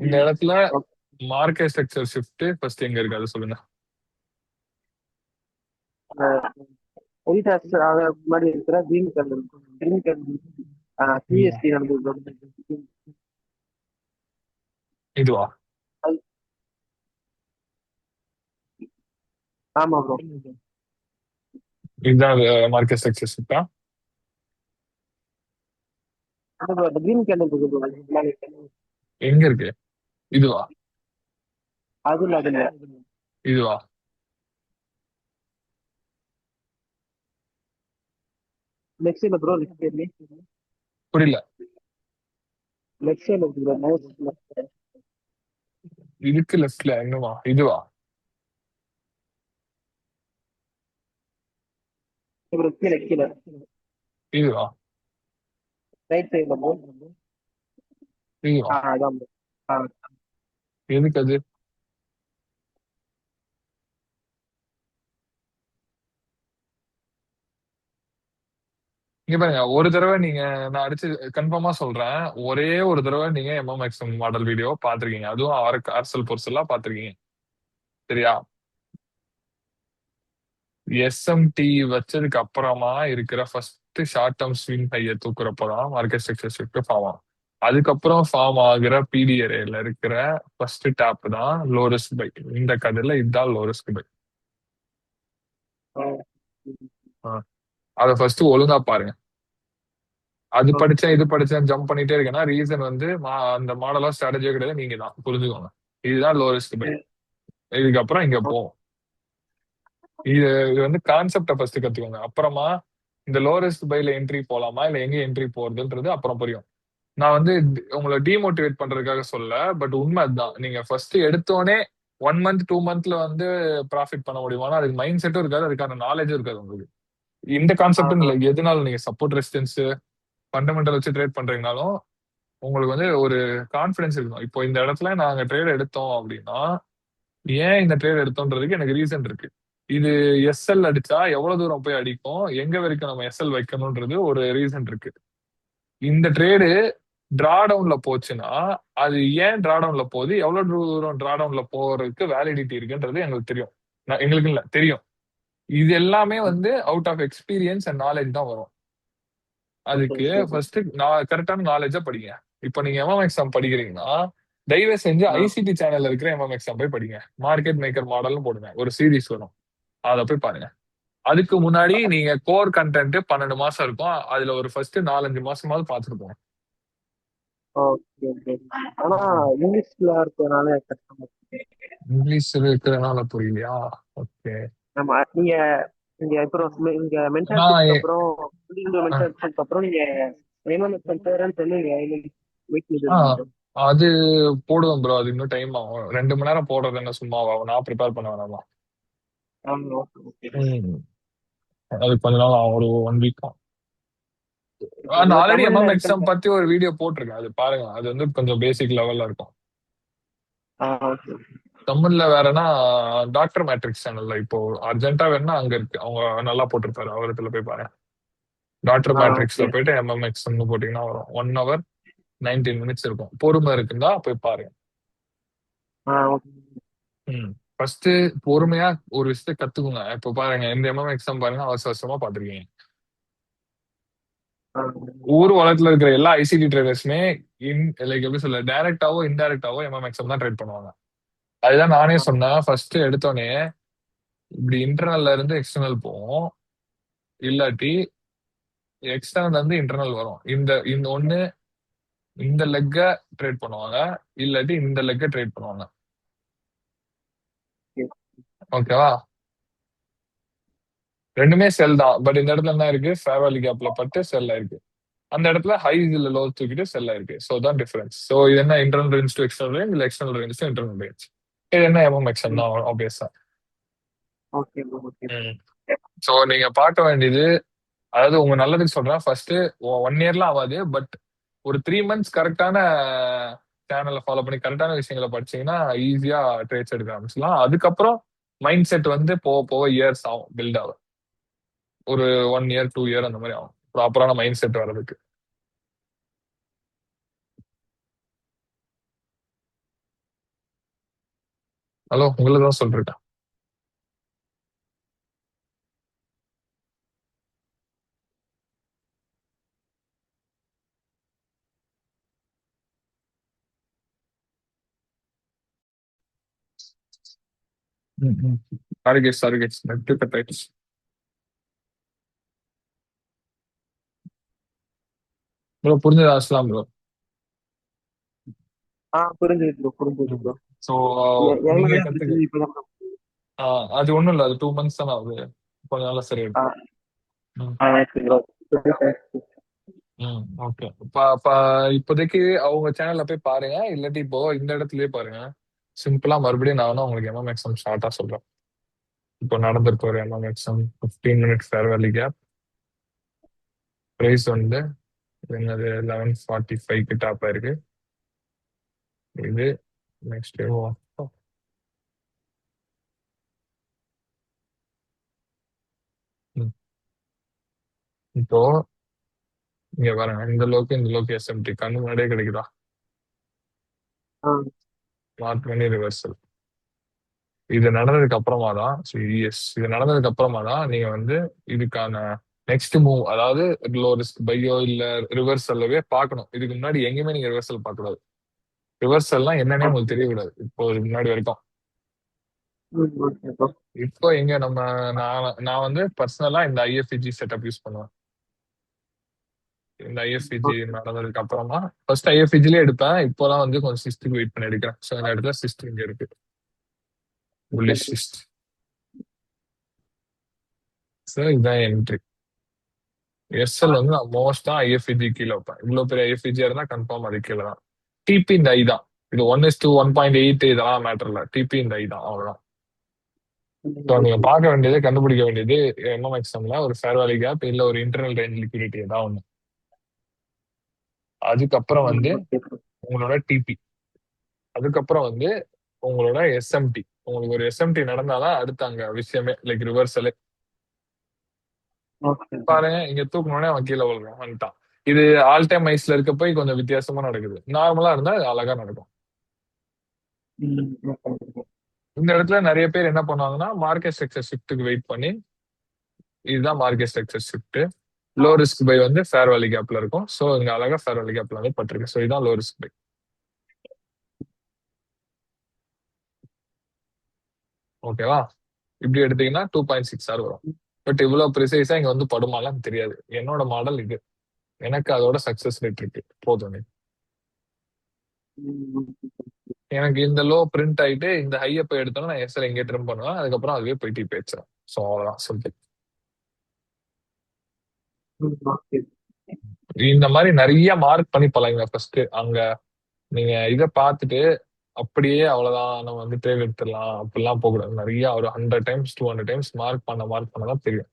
இந்த இடத்துல மார்க்கெட் ஸ்ட்ரக்சர் ஷிஃப்ட் ஃபர்ஸ்ட் எங்க இருக்கு அது சொல்லுங்க. எலிடாஸ் முன்னாடி இருக்கிற கிரீன் கேண்டில் சிஎஸ்டி நடந்தது. இதுவா? ஆமா ப்ரோ. இதுதான் மார்க்கெட் ஸ்ட்ரக்சர் ஷிஃப்டா? அந்த கிரீன் கேண்டில் இருக்கு bro, அதுக்கு முன்னாடி. எங்க இருக்கு? இதுவா? அதுல அதுல இதுவா? லெஃப்ட் சைடுல ப்ரோ, லெஃப்ட் சைடுல புரியல. லெஃப்ட் சைடுல இருக்கு ப்ரோ, மவுஸ் இதுக்கு லெஃப்ட்ல என்னவா? இதுவா? ப்ரோ, கீழே கீழே இதுவா? ரைட் சைடுல ப்ரோ. இதுவா? அதான் ப்ரோ. எதுக்கு அது? இங்க பாருங்க, ஒரு தடவை நீங்க, நான் அடிச்சு கன்ஃபார்மா சொல்றேன், ஒரே ஒரு தடவை நீங்க எம்எம்எக்ஸ் மாடல் வீடியோ பாத்திருக்கீங்க, அதுவும் ஆர்சல் பொர்சலா பாத்திருக்கீங்க, சரியா? எஸ்எம்டி வச்சதுக்கு அப்புறமா இருக்கிற ஃபர்ஸ்ட் ஷார்ட் டேர்ம் ஸ்விங் ஹையை தூக்குறப்பதான் மார்க்கெட் ஸ்ட்ரக்சர் ஷிஃப்ட் ஃபார்ம் ஆகும். அதுக்கப்புறம் ஃபார்ம் ஆகுற பிடி ஏரியால இருக்கிற ஃபர்ஸ்ட் டேப் தான் லோ ரிஸ்க் பை. இந்த கதையில இதுதான் லோ ரிஸ்க் பை. அதை ஃபர்ஸ்ட் ஒழுங்கா பாருங்க. அது படிச்சேன் இது படிச்சேன் ஜம்ப் பண்ணிட்டே இருக்கேன்னா ரீசன் வந்து அந்த மாடலா ஸ்ட்ராட்டஜியே கிடையாது, நீங்க தான் புரிஞ்சுக்கோங்க. இதுதான் லோ ரிஸ்க் பை. இதுக்கப்புறம் இங்க போவோம். இது வந்து கான்செப்டை ஃபர்ஸ்ட் கத்துக்கோங்க, அப்புறமா இந்த லோ ரிஸ்க் பைல என்ட்ரி போலாமா இல்ல எங்க என்ட்ரி போறதுன்றது அப்புறம் புரியும். நான் வந்து உங்களை டிமோட்டிவேட் பண்றதுக்காக சொல்ல, பட் உண்மை அதுதான். நீங்க ஃபர்ஸ்ட் எடுத்தோடனே 1 மந்த் 2 மந்த்ல வந்து ப்ராஃபிட் பண்ண முடியுமானா அதுக்கு மைண்ட் செட்டும் இருக்காது, அதுக்கான நாலேஜும் இருக்காது உங்களுக்கு. இந்த கான்செப்ட் இல்லை, எதுனாலும் நீங்க சப்போர்ட் ரெசிஸ்டன்ஸ் ஃபண்டமெண்டல் வச்சு ட்ரேட் பண்றீங்கனாலும் உங்களுக்கு வந்து ஒரு கான்ஃபிடன்ஸ் இருக்கணும். இப்போ இந்த இடத்துல நாங்க ட்ரேட் எடுத்தோம் அப்படின்னா ஏன் இந்த ட்ரேட் எடுத்தோன்றதுக்கு எனக்கு ரீசன் இருக்கு. இது எஸ்எல் அடிச்சா எவ்வளவு தூரம் போய் அடிக்கும், எங்க வரைக்கும் நம்ம எஸ்எல் வைக்கணும்ன்றது ஒரு ரீசன் இருக்கு. இந்த ட்ரேடு டிரா டவுன்ல போச்சுன்னா அது ஏன் டிரா டவுன்ல போகுது, எவ்வளவு தூரம் டிரா டவுன்ல போறதுக்கு வேலிடிட்டி இருக்குன்றது எங்களுக்கு தெரியும். எங்களுக்கு இல்ல தெரியும். இது எல்லாமே வந்து out of experience and knowledge தான் வரும். அதுக்கு ஃபர்ஸ்ட் நான் கரெக்டான நாலேஜா படிங்க. இப்போ நீங்க எம்எம்எக்ஸாம் படிக்கிறீங்கன்னா தயவு செஞ்சு ஐசிடி சேனல்ல இருக்கிற எம்எம்எக்ஸாம் போய் படிங்க. மார்க்கெட் மேக்கர் மாடல்னு போடுங்க, ஒரு சீரிஸ் வரும், அதை போய் பாருங்க. அதுக்கு முன்னாடி நீங்க கோர் கண்டென்ட் 12 மாசம் இருக்கும், அதுல ஒரு ஃபர்ஸ்ட் 4-5 மாசமாவது பார்த்துருப்போம். Okay okay. ஆனா இங்கிலீஷ்ல இருக்கிறதுனால கஷ்டமா இருக்கு. இங்கிலீஷ் இருக்கிறதுனால புரியலையா? ஓகே. ஆமா, நீங்க நீங்க அப்புறம் இங்க நான் மென்டாலிட்டிக்கு அப்புறம் மென்டாலிட்டிக்கு அப்புறம் நீங்க பேரண்ட்ஸ் வந்து வெயிட் பண்ணிட்டு அது போடுவேன் ப்ரோ, அது இன்னும் டைம் ஆகும். 2 மணி நேரம் போடுறது என்ன சும்மாவா? நான் ப்ரிப்பேர் பண்ண வேணாமா? அது கொஞ்ச நாள் ஆகும், ஒரு 1 வீக் ஆகும். நான் ஆல்ரெடி தமிழ்ல எம்எம்எக்ஸாம் பத்தி ஒரு வீடியோ போட்டிருக்கேன், அது பாருங்க. அது வந்து கொஞ்சம் பேசிக் லெவல்ல இருக்கும். தமிழ்ல வேறனா டாக்டர் மேட்ரிக்ஸ் சேனல்ல இப்போ அர்ஜென்ட்டா வேணா அங்க இருக்கு, அவங்க நல்லா போட்டிருப்பாரு, அவரத்துல போய் பாருங்க. டாக்டர் மேட்ரிக்ஸ்ல போயிட்டு எம்எம்எக்ஸ் போட்டீங்கன்னா வரும். 1 hour 19 minutes இருக்கும். பொறுமை இருக்குன்னா போய் பாருங்க. ஃபர்ஸ்ட் பொறுமையா ஒரு விஷயத்த கத்துக்குங்க. இப்போ பாருங்க, இந்த எம்எம்எக்ஸாம் பாருங்க, அவசர அவசரமா பாத்துருக்கீங்க. ஊர் உலகத்துல இருக்கிற எல்லா ஐசிடி ட்ரேடர்ஸுமே லைக் எப்படி சொல்ல, டைரக்டாவோ இன்டைரக்டாவோ எம்எம்எக்ஸாம் தான் ட்ரேட் பண்ணுவாங்க. அதுதான் நானே சொன்னேன், ஃபர்ஸ்ட் எடுத்தோடனே இப்படி இன்டர்னல்ல இருந்து எக்ஸ்டர்னல் போவோம், இல்லாட்டி எக்ஸ்டர்னல் இருந்து இன்டர்னல் வரும். இந்த ஒண்ணு இந்த லெக்க ட்ரேட் பண்ணுவாங்க, இல்லாட்டி இந்த லெக்க ட்ரேட் பண்ணுவாங்க. ஓகேவா? ரெண்டுமே செல் தான். பட் இந்த இடத்துல என்ன இருக்கு, ஃபேர் வேல்யூ கேப்ல பட்டு செல் ஆயிருக்கு. அந்த இடத்துல ஹை இல்ல லோ தூக்கிட்டு செல் ஆயிருக்கு. ஸோ தான் டிஃபரன்ஸ். ஸோ இது என்ன internal range to external range, இல்ல external range to internal range. இது என்ன எம்எம்எக்ஸ்எம் தான் ஆப்வியஸா. Okay bro okay. ஸோ நீங்க பார்க்க வேண்டியது, அதாவது உங்க நல்லதுக்கு சொல்றேன், ஃபர்ஸ்ட் 1 இயர்லாம் ஆகாது, பட் ஒரு 3 மந்த்ஸ் கரெக்டான சேனலை ஃபாலோ பண்ணி கரெக்டான விஷயங்களை படிச்சீங்கன்னா ஈஸியா ட்ரேட்ஸ் எடுக்க ஆரம்பிச்சலாம். அதுக்கப்புறம் மைண்ட் செட் வந்து போக போக இயர்ஸ் ஆகும் பில்ட் ஆகும். ஒரு 1 இயர் 2 இயர் அந்த மாதிரி ஆகும் ப்ராப்பரான மைண்ட் செட் வர்றதுக்கு. ஹலோ, உங்களுக்கு தான் சொல்றேன். சாரி கேஸ் நெட் கட் ஆயிடுச்சு. ப்ரோ புரிஞ்சதா அஸ்லாம் ப்ரோ? புரிஞ்சுது ப்ரோ. ஸோ எவ்வளவு நீங்க நேரம் கத்துக்க, பிடிச்சது இப்பதான் bro. அது ஒண்ணும் இல்லை, அது 2 மந்த்ஸ் தானே ஆகுது, கொஞ்சம் நாளா சரி. ஆ ஓகே ப்ரோ. ஓகே. இப்போதைக்கு அவங்க சேனல்ல போய் பாருங்க, இல்லாட்டி இப்போ இந்த இடத்துலயே பாருங்க. சிம்பிளா மறுபடியும் நான் வேணா உங்களுக்கு எம்எம்எக்ஸ்எம் ஷார்ட்டா சொல்றேன். இப்போ நடந்திருக்க ஒரு MMXM 15 minutes fair value gap, price வந்து என்னது 1145 கிட்ட டாப் ஆயிருக்கு. இது நெக்ஸ்ட் இப்போ இங்க பாருங்க, இந்த லோக்கு எஸ்எம்டி கண்ணு முன்னாடியே கிடைக்குதா? ஆ மார்க் பண்ணி ரிவர்சல். இது நடந்ததுக்கு அப்புறமா தான், இது நடந்ததுக்கு அப்புறமா தான் நீங்க வந்து இதுக்கான நெக்ஸ்ட் மூவ், அதாவது லோ ரிஸ்க் பையோ இல்ல ரிவர்சல்லவே பார்க்கணும். இதுக்கு முன்னாடி எங்கேயுமே நீங்க ரிவர்சல் பார்க்க கூடாது. ரிவர்சல்லாம் என்னன்னே உங்களுக்கு தெரியக்கூடாது இப்போ இதுக்கு முன்னாடி வரைக்கும். Okay bro. இப்போ எங்க நம்ம, நான் வந்து பர்சனலா இந்த ஐஎஃப்இஜி செட்டப் யூஸ் பண்ணுவேன். இந்த ஐஎஃப்இஜி நடந்ததுக்கு அப்புறமா ஃபர்ஸ்ட் ஐஎஃப்இஜிலே எடுப்பேன். இப்போலாம் வந்து கொஞ்சம் சிஸ்டுக்கு வெயிட் பண்ணி எடுக்கிறேன். ஸோ இந்த இடத்துல சிஸ்ட் இங்க இருக்கு, புல்லிஷ் சிஸ்ட். ஸோ இதுதான் என்ட்ரி. எஸ்எல் வந்து நான் மோஸ்டா ஐஎஃப்இஜி கீழே வைப்பேன். இவ்வளவு பெரிய ஐஎஃப்இஜியா இருந்தா கன்ஃபார்ம் அது கீழே தான். டிபி இந்த ஐ தான். இது 1:1.8 இதெல்லாம் மேட்டர் இல்ல. டிபி இந்த ஐ தான், அவ்வளவுதான். ஸோ நீங்க பார்க்க வேண்டியது, கண்டுபிடிக்க வேண்டியது எம்எம்எக்ஸ்எம்ல ஒரு ஃபேர் வேல்யூ கேப் இல்ல ஒரு இன்டர்னல் ரேஞ்ச் லிக்விடிட்டி ஏதாவது ஒண்ணு. அதுக்கப்புறம் வந்து ஓகே ப்ரோ. உங்களோட டிபி, அதுக்கப்புறம் வந்து உங்களோட எஸ்எம்டி. உங்களுக்கு ஒரு எஸ்எம்டி நடந்தாதான் அடுத்த அங்க விஷயமே, லைக் ரிவர்சலே. ஓகே பாருங்க, இங்க தூக்கணும்னே அவன் கீழே விழுறான், வந்துட்டான். இது ஆல் டைம் ஐஸ்ல இருக்க போய் கொஞ்சம் வித்தியாசமா நடக்குது. நார்மலா இருந்தா இது அழகா நடக்கும். இந்த இடத்துல நிறைய பேர் என்ன பண்ணுவாங்கன்னா மார்க்கெட் ஸ்ட்ரக்சர் ஷிஃப்ட்டுக்கு வெயிட் பண்ணி, இதுதான் market structure shift. Low risk buy வந்து ஃபேர் வேல்யூ கேப்ல இருக்கும். ஸோ இங்க அழகா ஃபேர் வேல்யூ கேப்ல வந்து பட்டிருக்கு. ஸோ இதுதான் லோ ரிஸ்க் பை. ஓகேவா? இப்படி எடுத்தீங்கன்னா 2.6 வரும். பட் இவ்வளவு ப்ரிசைஸா இங்க வந்து படுமாலாம் தெரியாது. என்னோட மாடல் இது, எனக்கு அதோட சக்சஸ் ரேட் இருக்கு போதும் எனக்கு. எனக்கு இந்த லோ பிரிண்ட் ஆயிட்டு இந்த ஹையை போய் எடுத்தோம்னா நான் எஸ்எல் எங்கே ட்ரிம் பண்ணுவேன், அதுக்கப்புறம் அதுவே போயிட்டு போயிடுச்சேன். ஸோ அவ்வளோதான் சொல்லிட்டு. இந்த மாதிரி நிறைய மார்க் பண்ணி பழகுங்க ஃபர்ஸ்ட். அங்க நீங்க இதை பார்த்துட்டு அப்படியே அவ்வளவுதான் நம்ம வந்து ட்ரேட் எடுத்துடலாம் அப்படிலாம் போகக்கூடாது. நிறைய ஒரு 100 டைம்ஸ் 200 டைம்ஸ் மார்க் பண்ணதான் தெரியும்.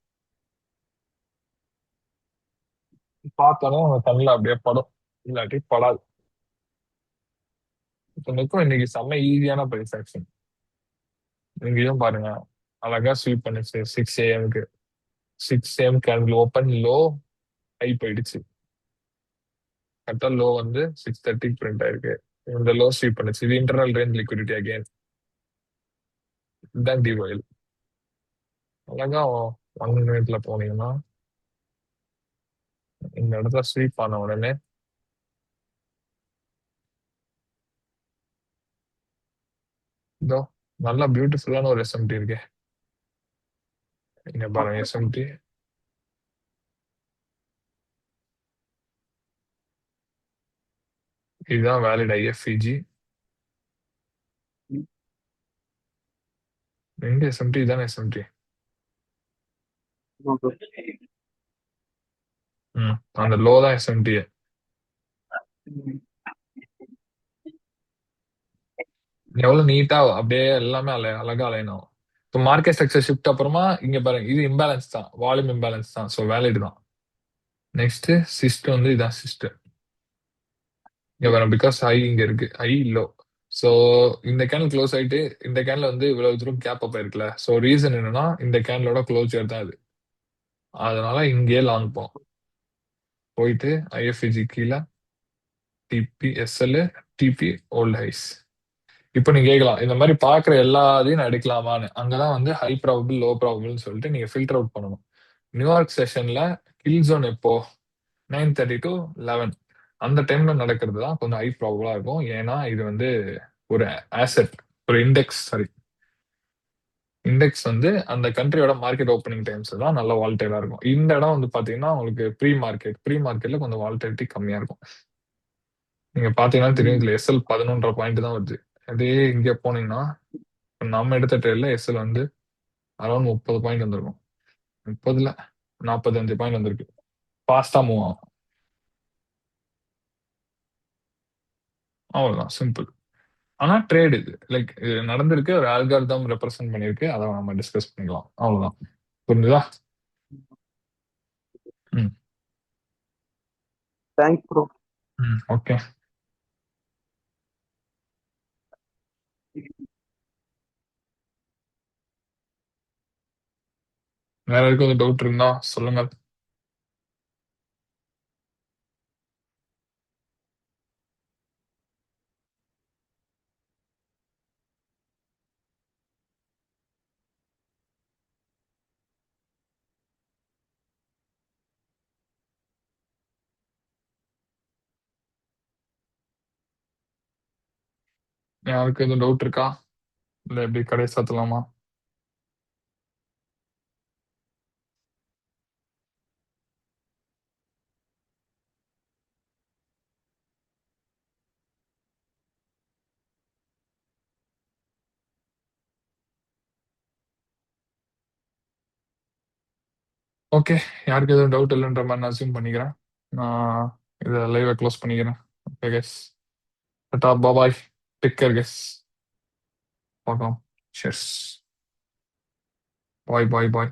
பார்த்தாலும் உங்க கண்ணில் அப்படியே படம், இல்லாட்டி படாது. இத்தனைக்கும் இன்னைக்கு செம்ம ஈஸியான பிரைஸ் ஆக்ஷன். இங்கேயும் பாருங்க, அழகா ஸ்வீப் பண்ணுச்சு 6 AM. 6 AM candle open low high போயிடுச்சு. கரெக்டா லோ வந்து 6:30 பிரிண்ட் ஆயிருக்கு. இந்த லோ ஸ்வீப் பண்ணுச்சு. இது இன்டர்னல் ரேஞ்ச் லிக்விடிட்டி அகைன். இதுதான் டிவைல். அழகா 1 மினிட்ல போனீங்கன்னா இந்த இடத்துல ஸ்வீப் ஆன உடனே இதோ நல்லா பியூட்டிஃபுல்லான ஒரு எஸ்எம்டி இருக்கு. இங்க பாருங்க எஸ்எம்டி. இதுதான் வேலிட் ஐஎஃப்இஜி. எங்க எஸ்எம்டி? இதானே எஸ்எம்டி. அந்த லோ தான் எஸ்எம்டி. எவ்வளவு நீட்டா அப்படியே எல்லாமே அழகா அலைன் ஆகும். இப்போ மார்க்கெட் ஸ்ட்ரக்சர் ஷிஃப்ட் அப்புறமா இங்க பாருங்க, இது இம்பேலன்ஸ் தான், வால்யூம் இம்பேலன்ஸ் தான், ஸோ வேலிட் தான். நெக்ஸ்ட் சிஸ்ட் வந்து இதான் சிஸ்ட். இங்க பாருங்க, பிகாஸ் ஐ இங்க இருக்கு, ஐ லோ. ஸோ இந்த கேன் க்ளோஸ் ஆயிட்டு இந்த கேன்ல வந்து இவ்வளவு தூரம் கேப் அப் ஆயிருக்குல்ல. ஸோ ரீசன் என்னன்னா இந்த கேன்லோட க்ளோஸர் தான் இது. அதனால இங்கேயே லாங் போயிட்டு ஐஎஃப்இஜி கீழே TP SL TP old highs. இப்போ நீங்க கேட்கலாம், இந்த மாதிரி பாக்குற எல்லாத்தையும் நான் எடுக்கலாமான்னு. அங்கதான் வந்து ஹை ப்ராபபிள் லோ ப்ராபபிள்னு சொல்லிட்டு நீங்க ஃபில்டர் அவுட் பண்ணணும். நியூயார்க் செஷன்ல கில் ஜோன் எப்போ 9:30 to 11 அந்த டைம்ல நடக்கிறது தான் கொஞ்சம் ஹை ப்ராபபிளா இருக்கும். ஏன்னா இது வந்து ஒரு ஆசெட், ஒரு இண்டெக்ஸ், சாரி இண்டெக்ஸ் வந்து அந்த கண்ட்ரியோட மார்க்கெட் ஓப்பனிங் டைம்ஸ் தான் நல்ல வால்டைலா இருக்கும். இந்த இடம் வந்து பாத்தீங்கன்னா உங்களுக்கு ப்ரீ மார்க்கெட்ல கொஞ்சம் வால்டைலிட்டி கம்மியா இருக்கும். நீங்க பாத்தீங்கன்னா தெரியும், இதுல எஸ்எல் 11.5 பாயிண்ட் தான் வருது. அதே இங்க போனீங்கன்னா நம்ம எடுத்த ட்ரேட்ல எஸ்எல் வந்து அரௌண்ட் 30 பாயிண்ட் வந்திருக்கும். 30ல 45 பாயிண்ட் வந்திருக்கு. ஃபாஸ்டா மூவ் ஆகும். அவ்வளவுதான், சிம்பிள். ஆனா ட்ரேட் இது லைக் இது நடந்திருக்கு, ஒரு ஆல்காரிதம் ரெப்ரசென்ட் பண்ணிருக்கு, அதை நம்ம டிஸ்கஸ் பண்ணிக்கலாம். அவ்வளவுதான். புரிஞ்சுதா? ம். Thanks bro. ஓகே. வேற யாருக்கும் டவுட் இருந்தா சொல்லுங்க. யாருக்கு எதுவும் டவுட் இருக்கா, இல்ல எப்படி கடை சாத்தலாமா? ஓகே, யாருக்கு எதுவும் டவுட் இல்லைன்ற மாதிரி நான் அசியூம் பண்ணிக்கிறேன். நான் இதை லைவை க்ளோஸ் பண்ணிக்கிறேன். ஓகே கெஸ், டாடா பாய், டேக் கேர் கெஸ், பார்க்கலாம். செஸ், பாய் பாய் பாய்.